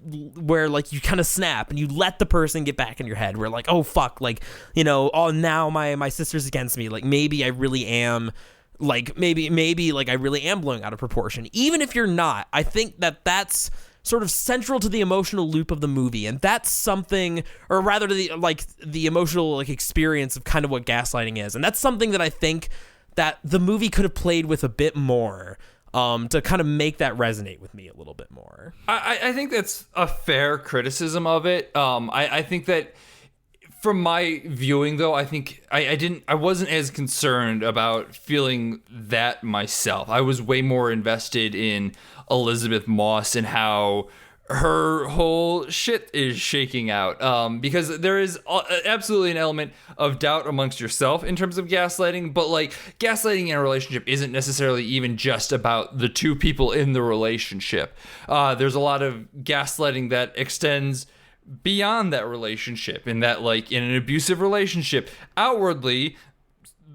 kind of snap and you let the person get back in your head, where like, oh fuck, like, you know, oh now my sister's against me, like maybe I really am, like maybe like I really am blowing out of proportion. Even if you're not, I think that's sort of central to the emotional loop of the movie, and that's something, or rather to the emotional like experience of kind of what gaslighting is, and that's something that I think that the movie could have played with a bit more, to kind of make that resonate with me a little bit more. I think that's a fair criticism of it. I think that from my viewing though, I think I wasn't as concerned about feeling that myself. I was way more invested in Elizabeth Moss and how her whole shit is shaking out, because there is absolutely an element of doubt amongst yourself in terms of gaslighting, but like gaslighting in a relationship isn't necessarily even just about the two people in the relationship. There's a lot of gaslighting that extends beyond that relationship, in that like in an abusive relationship, outwardly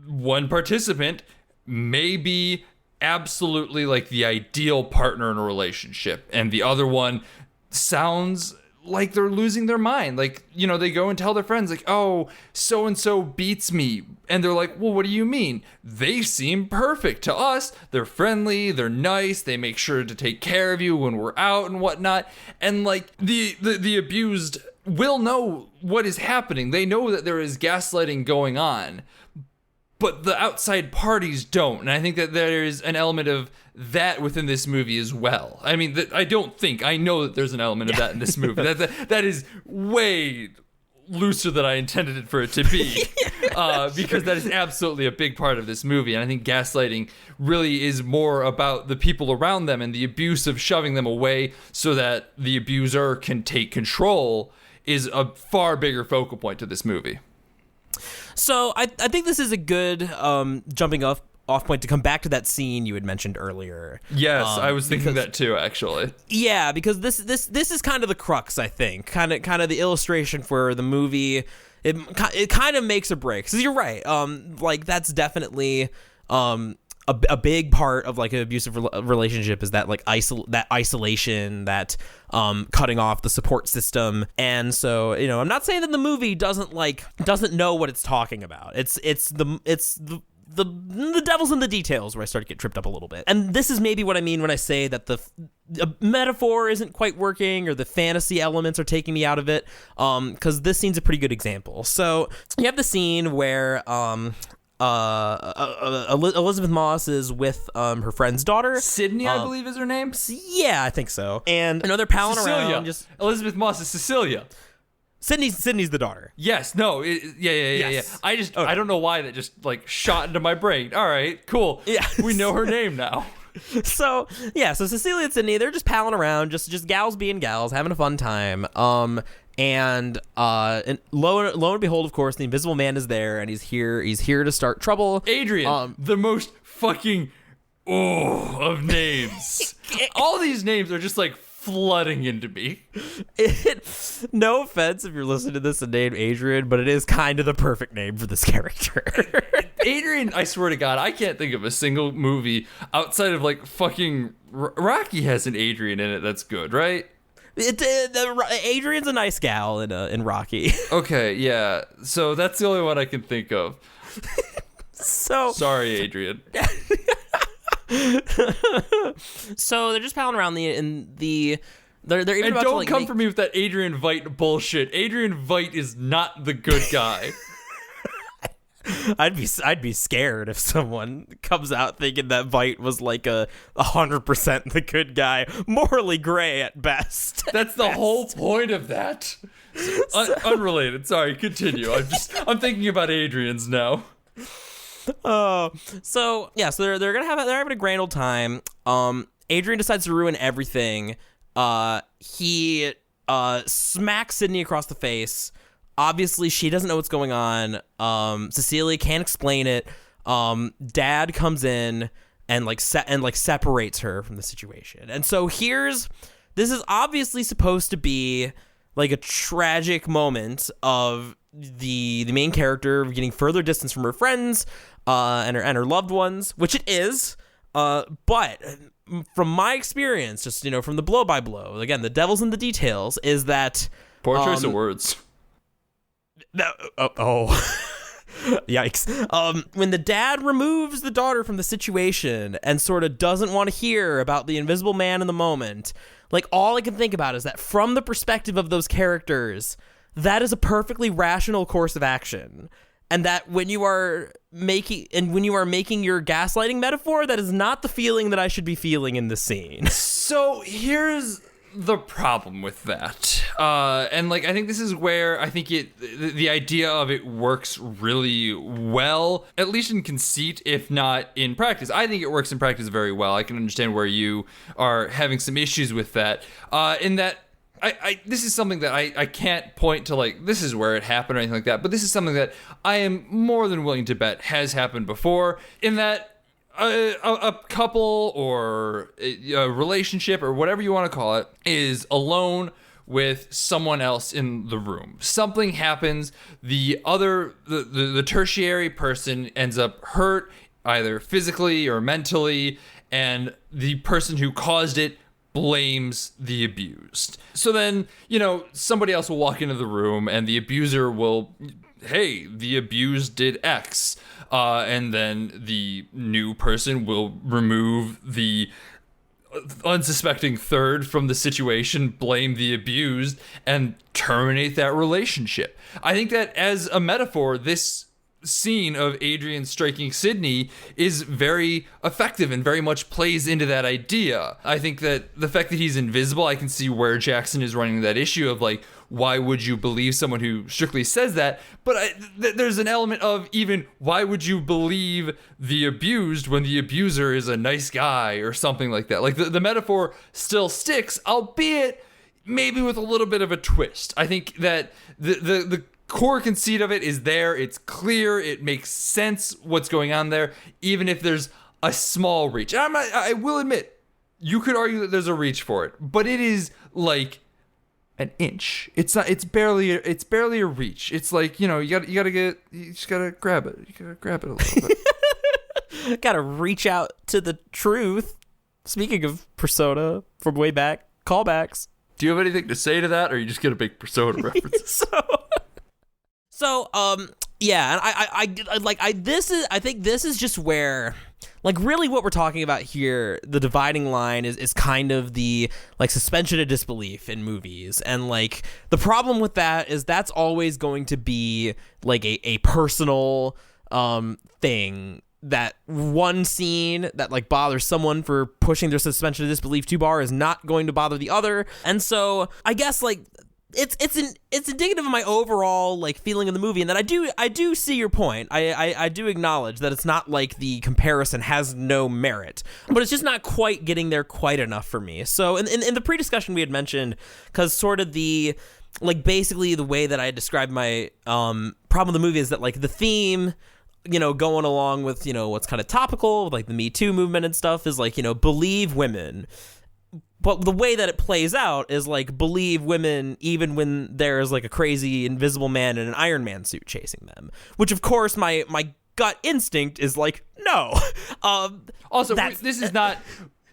one participant may be absolutely like the ideal partner in a relationship, and the other one sounds like they're losing their mind. Like, you know, they go and tell their friends like, oh, so and so beats me, and they're like, well, what do you mean? They seem perfect to us. They're friendly, they're nice, they make sure to take care of you when we're out and whatnot. And like the abused will know what is happening. They know that there is gaslighting going on, but the outside parties don't. And I think that there is an element of that within this movie as well. I mean, I know that there's an element of that in this movie. That is way looser than I intended it for it to be, because that is absolutely a big part of this movie. And I think gaslighting really is more about the people around them and the abuse of shoving them away so that the abuser can take control is a far bigger focal point to this movie. So I think this is a good jumping off point to come back to that scene you had mentioned earlier. Yes, I was thinking that too, actually. Yeah, because this is kind of the crux, I think. Kind of the illustration for the movie. It kind of makes or breaks. Because you're right. Like that's definitely a big part of like an abusive relationship is that like isolation, that cutting off the support system. And so, you know, I'm not saying that the movie doesn't know what it's talking about. It's the devil's in the details where I start to get tripped up a little bit. And this is maybe what I mean when I say that the metaphor isn't quite working, or the fantasy elements are taking me out of it, because this scene's a pretty good example. So you have the scene where Elizabeth Moss is with her friend's daughter, Sydney, I believe is her name. Yeah, I think so. And they're palling around. Just Elizabeth Moss is Cecilia. Sydney's the daughter. Yes. No. Yeah. I don't know why that just like shot into my brain. All right. Cool. Yeah. We know her name now. So Cecilia and Sydney, they're just palling around, just gals being gals, having a fun time. And lo and behold, of course, the Invisible Man is there, and he's here to start trouble. Adrian, the most fucking of names. All these names are just like flooding into me. No offense if you're listening to this and named Adrian, but it is kind of the perfect name for this character. Adrian, I swear to God, I can't think of a single movie outside of like fucking Rocky has an Adrian in it that's good, right? Adrian's a nice gal in Rocky. Okay, yeah. So that's the only one I can think of. So sorry, Adrian. So they're just palling around they're even And about don't to, like, come for me with that Adrian Veidt bullshit. Adrian Veidt is not the good guy. I'd be scared if someone comes out thinking that Veidt was like 100% the good guy, morally gray at best. That's the whole point of that. Unrelated. Sorry, continue. I'm thinking about Adrian's now. So they're having a grand old time. Adrian decides to ruin everything. He smacks Sydney across the face. Obviously, she doesn't know what's going on. Cecilia can't explain it. Dad comes in and separates her from the situation. And so this is obviously supposed to be like a tragic moment of the main character getting further distance from her friends and her loved ones, which it is. But from my experience, just from the blow by blow, again, the devil's in the details, is that poor choice of words. Yikes. When the dad removes the daughter from the situation and sort of doesn't want to hear about the invisible man in the moment, like, all I can think about is that from the perspective of those characters, that is a perfectly rational course of action. And that when you are making your gaslighting metaphor, that is not the feeling that I should be feeling in this scene. So here's the problem with that, and I think this is where I think the idea of it works really well, at least in conceit, if not in practice. I think it works in practice very well. I can understand where you are having some issues with that, in that this is something that I can't point to this is where it happened or anything like that, but this is something that I am more than willing to bet has happened before, in that a couple or a relationship or whatever you want to call it is alone with someone else in the room. Something happens, the tertiary person ends up hurt either physically or mentally, and the person who caused it blames the abused. So then, somebody else will walk into the room and the abuser will, hey, the abused did X. And then the new person will remove the unsuspecting third from the situation, blame the abused, and terminate that relationship. I think that as a metaphor, this scene of Adrian striking Sydney is very effective and very much plays into that idea. I think that the fact that he's invisible, I can see where Jackson is running that issue of why would you believe someone who strictly says that? But there's an element of even why would you believe the abused when the abuser is a nice guy or something like that? The metaphor still sticks, albeit maybe with a little bit of a twist. I think that the core conceit of it is there. It's clear. It makes sense what's going on there, even if there's a small reach. And I will admit, you could argue that there's a reach for it, but it is an inch. It's not. It's barely a reach. It's you just gotta grab it. You gotta grab it a little bit. Gotta reach out to the truth. Speaking of Persona from way back, callbacks. Do you have anything to say to that, or you just get a big Persona reference? So, yeah, and I think this is just where, really what we're talking about here, the dividing line is kind of the, suspension of disbelief in movies. And, the problem with that is that's always going to be, a personal, thing. That one scene that, bothers someone for pushing their suspension of disbelief too far is not going to bother the other. And so, I guess, it's indicative of my overall feeling of the movie, and that I do see your point. I do acknowledge that it's not the comparison has no merit, but it's just not quite getting there quite enough for me. So in the pre-discussion we had mentioned, because sort of the basically the way that I described my problem with the movie is that the theme, going along with what's kind of topical with the Me Too movement and stuff is believe women. But the way that it plays out is believe women even when there's a crazy invisible man in an Iron Man suit chasing them. Which of course my gut instinct is no. Also, this is not,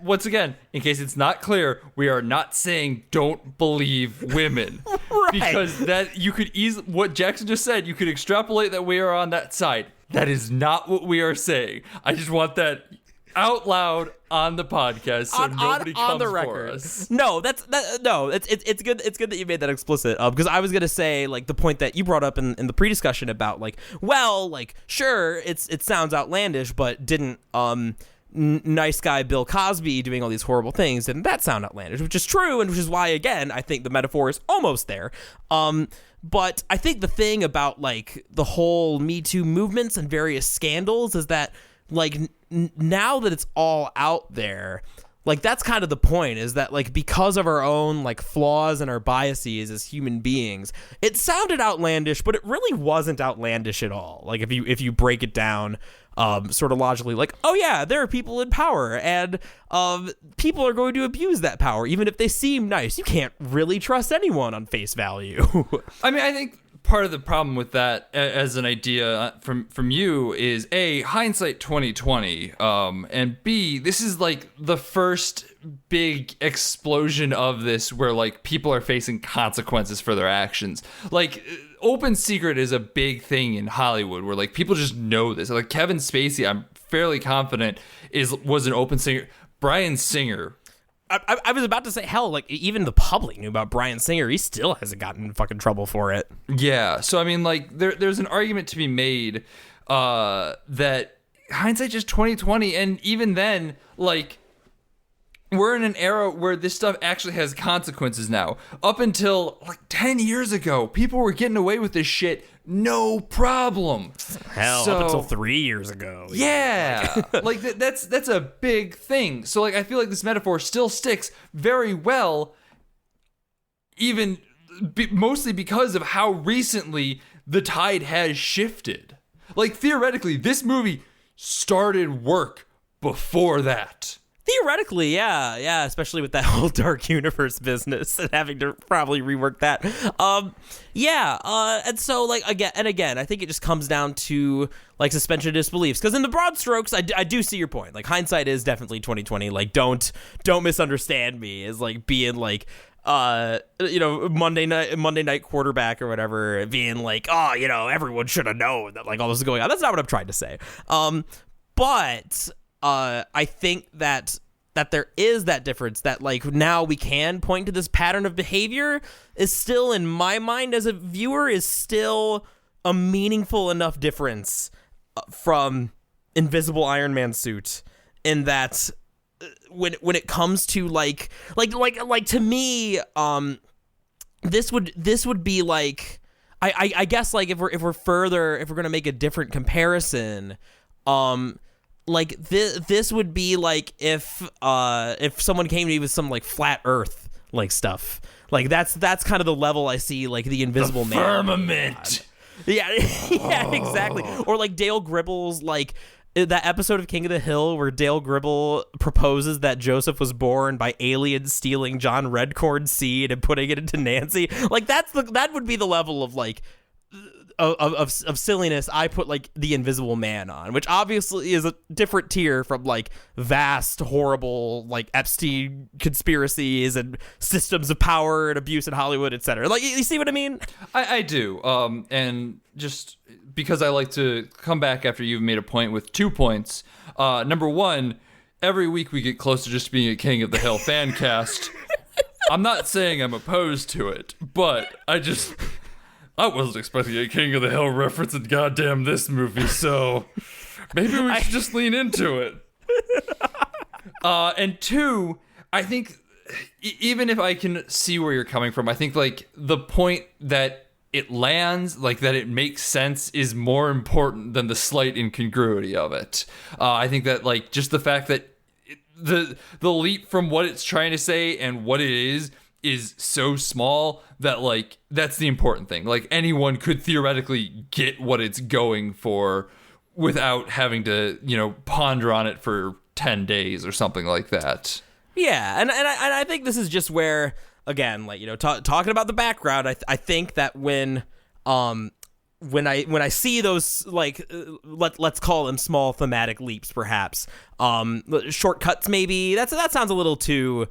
once again, in case it's not clear, we are not saying don't believe women. Right. because that you could easily, what Jackson just said, you could extrapolate that we are on that side. That is not what we are saying. I just want that out loud on the podcast so nobody comes on the for record. us. No, it's good. It's good that you made that explicit. Because I was gonna say, like, the point that you brought up in the pre-discussion about, like, well, like, sure, it sounds outlandish, but didn't nice guy Bill Cosby doing all these horrible things, didn't that sound outlandish? Which is true, and which is why, again, I think the metaphor is almost there. But I think the thing about, like, the whole Me Too movements and various scandals is that, like, now that it's all out there, like, that's kind of the point, is that, like, because of our own, like, flaws and our biases as human beings, it sounded outlandish, but it really wasn't outlandish at all. Like, if you break it down sort of logically, like, oh yeah, there are people in power, and people are going to abuse that power even if they seem nice. You can't really trust anyone on face value. I mean, I think part of the problem with that as an idea from you is A, hindsight 2020, and B, this is like the first big explosion of this where, like, people are facing consequences for their actions. Like, open secret is a big thing in Hollywood where, like, people just know this. Like, Kevin Spacey, I'm fairly confident was an open secret. Bryan Singer, I was about to say, hell, like, even the public knew about Bryan Singer. He still hasn't gotten in fucking trouble for it. Yeah, so I mean, like, there's an argument to be made that hindsight just 2020, and even then, like, we're in an era where this stuff actually has consequences now. Up until, like, 10 years ago, people were getting away with this shit no problem. Hell, up until 3 years ago. Yeah. Like, that's a big thing. So, like, I feel like this metaphor still sticks very well, even mostly because of how recently the tide has shifted. Like, theoretically, this movie started work before that. Theoretically, yeah, especially with that whole dark universe business and having to probably rework that. And so, like, again, I think it just comes down to, like, suspension of disbeliefs. Because in the broad strokes, I do see your point. Like, hindsight is definitely 2020. Like, don't misunderstand me as, like, being like, Monday night quarterback or whatever, being like, oh, everyone should have known that, like, all this is going on. That's not what I'm trying to say. But I think that there is that difference, that, like, now we can point to this pattern of behavior is still, in my mind as a viewer, is still a meaningful enough difference from Invisible Iron Man suit, in that when it comes to like to me, this would be like, I guess, like, if we're gonna make a different comparison, like, this would be like if someone came to me with some, like, flat Earth, like, stuff. Like, that's kind of the level I see, like, the Invisible Man. Firmament. Yeah, yeah, exactly. Or, like, Dale Gribble's, like, that episode of King of the Hill where Dale Gribble proposes that Joseph was born by aliens stealing John Redcorn's seed and putting it into Nancy. Like, that would be the level of, like, of silliness I put, like, the Invisible Man on, which obviously is a different tier from, like, vast, horrible, like, Epstein conspiracies and systems of power and abuse in Hollywood, etc. Like, you see what I mean? I do. And just because I like to come back after you've made a point with 2 points. Number one, every week we get closer to just being a King of the Hill fan cast. I'm not saying I'm opposed to it, but I wasn't expecting a King of the Hill reference in goddamn this movie, so maybe we should just lean into it. And two, I think, even if I can see where you're coming from, I think, like, the point that it lands, like, that it makes sense, is more important than the slight incongruity of it. I think that, like, just the fact that the leap from what it's trying to say and what it is so small that, like, that's the important thing. Like, anyone could theoretically get what it's going for without having to, ponder on it for 10 days or something like that. Yeah, and I think this is just where, again, like, talking about the background, I think that when I see those, like, let's call them small thematic leaps, perhaps, shortcuts, maybe, that sounds a little too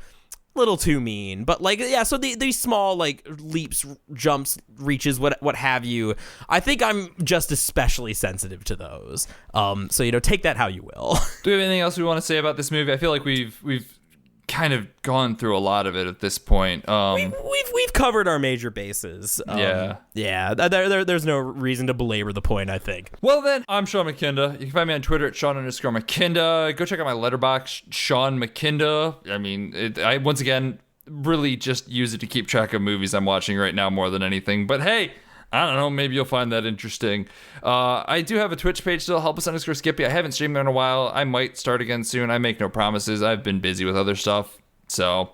little too mean. But like, yeah, so these small like leaps, jumps, reaches, what have you, I think I'm just especially sensitive to those. So take that how you will. Do we have anything else we want to say about this movie? I feel like we've kind of gone through a lot of it at this point. We've covered our major bases. Yeah. There's no reason to belabor the point, I think. Well then, I'm Sean McKinda. You can find me on Twitter at Sean_McKinda. Go check out my letterbox, Sean McKinda. I mean, I once again really just use it to keep track of movies I'm watching right now more than anything. But hey, I don't know, maybe you'll find that interesting. I do have a Twitch page still, help_Skippy. I haven't streamed there in a while. I might start again soon. I make no promises. I've been busy with other stuff. So,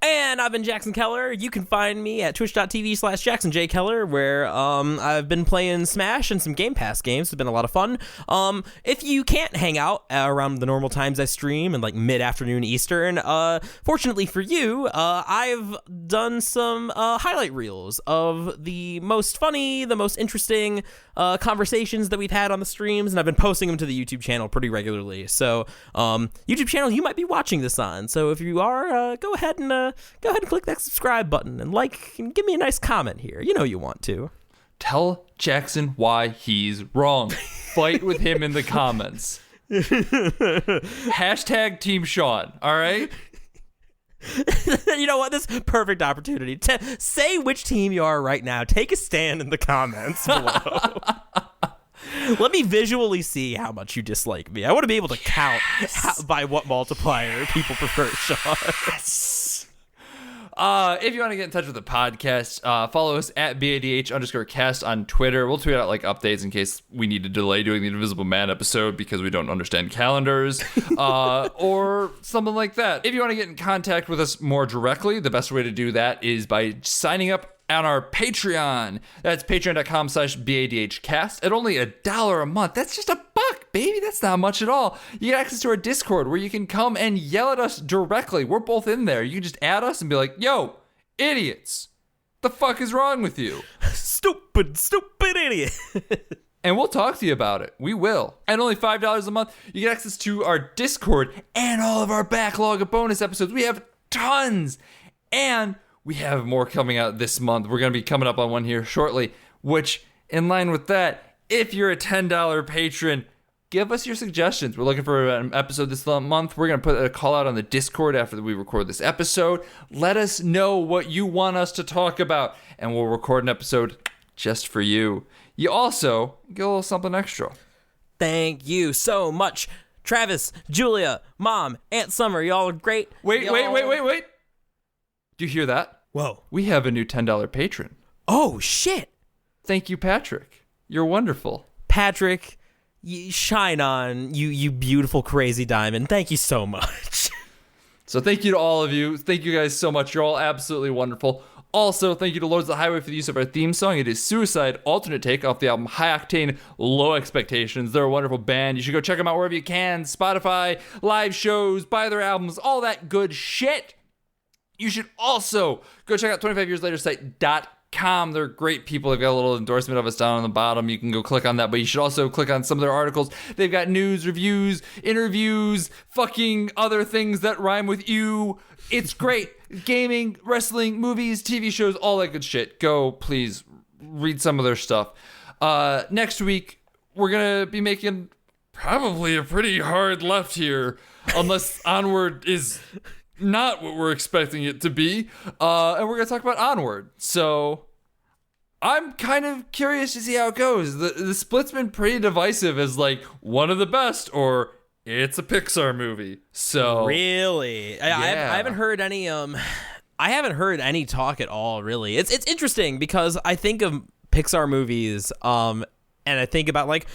And I've been Jackson Keller. You can find me at twitch.tv/JacksonJKeller, where I've been playing Smash and some Game Pass games. It's been a lot of fun. If you can't hang out around the normal times I stream and like mid-afternoon Eastern, fortunately for you, I've done some highlight reels of the most funny, the most interesting conversations that we've had on the streams, and I've been posting them to the YouTube channel pretty regularly. So, YouTube channel you might be watching this on. So if you are, go ahead and click that subscribe button and and give me a nice comment here. You know you want to. Tell Jackson why he's wrong. Fight with him in the comments. Hashtag Team Sean, all right? You know what? This is a perfect opportunity to say which team you are right now. Take a stand in the comments below. Let me visually see how much you dislike me. I want to be able to count by what multiplier people prefer Sean. Yes. If you want to get in touch with the podcast, follow us at BADH_cast on Twitter. We'll tweet out like updates in case we need to delay doing the Invisible Man episode because we don't understand calendars, or something like that. If you want to get in contact with us more directly, the best way to do that is by signing up on our Patreon. That's patreon.com/BADHcast at only $1 a month. That's just $1, baby. That's not much at all. You get access to our Discord where you can come and yell at us directly. We're both in there. You can just add us and be like, yo, idiots. The fuck is wrong with you? Stupid idiot. And we'll talk to you about it. We will. At only $5 a month, you get access to our Discord and all of our backlog of bonus episodes. We have tons. And we have more coming out this month. We're going to be coming up on one here shortly, which, in line with that, if you're a $10 patron, give us your suggestions. We're looking for an episode this month. We're going to put a call out on the Discord after we record this episode. Let us know what you want us to talk about, and we'll record an episode just for you. You also get a little something extra. Thank you so much, Travis, Julia, Mom, Aunt Summer. Y'all are great. Wait. Do you hear that? Whoa. We have a new $10 patron. Oh, shit. Thank you, Patrick. You're wonderful. Patrick, shine on, you beautiful, crazy diamond. Thank you so much. So thank you to all of you. Thank you guys so much. You're all absolutely wonderful. Also, thank you to Lords of the Highway for the use of our theme song. It is Suicide, alternate take off the album High Octane, Low Expectations. They're a wonderful band. You should go check them out wherever you can. Spotify, live shows, buy their albums, all that good shit. You should also go check out 25yearslatersite.com. They're great people. They've got a little endorsement of us down on the bottom. You can go click on that, but you should also click on some of their articles. They've got news, reviews, interviews, fucking other things that rhyme with you. It's great. Gaming, wrestling, movies, TV shows, all that good shit. Go, please, read some of their stuff. Next week, we're going to be making probably a pretty hard left here, unless Onward is not what we're expecting it to be, and we're gonna talk about Onward. So I'm kind of curious to see how it goes. The split's been pretty divisive as like one of the best or it's a Pixar movie. So really, yeah. I haven't heard any talk at all. Really, it's interesting because I think of Pixar movies, and I think about like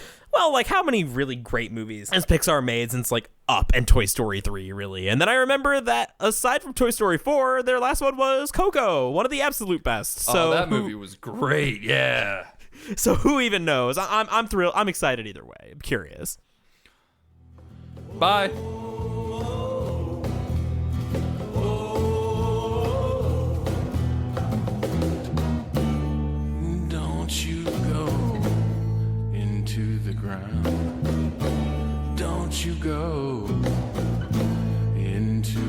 how many really great movies has Pixar made since like Up and Toy Story 3, really? And then I remember that aside from Toy Story 4, their last one was Coco, one of the absolute best. So that movie was great, yeah. So who even knows? I'm thrilled. I'm excited either way. I'm curious. Bye. Don't you go into the ground. Don't you go into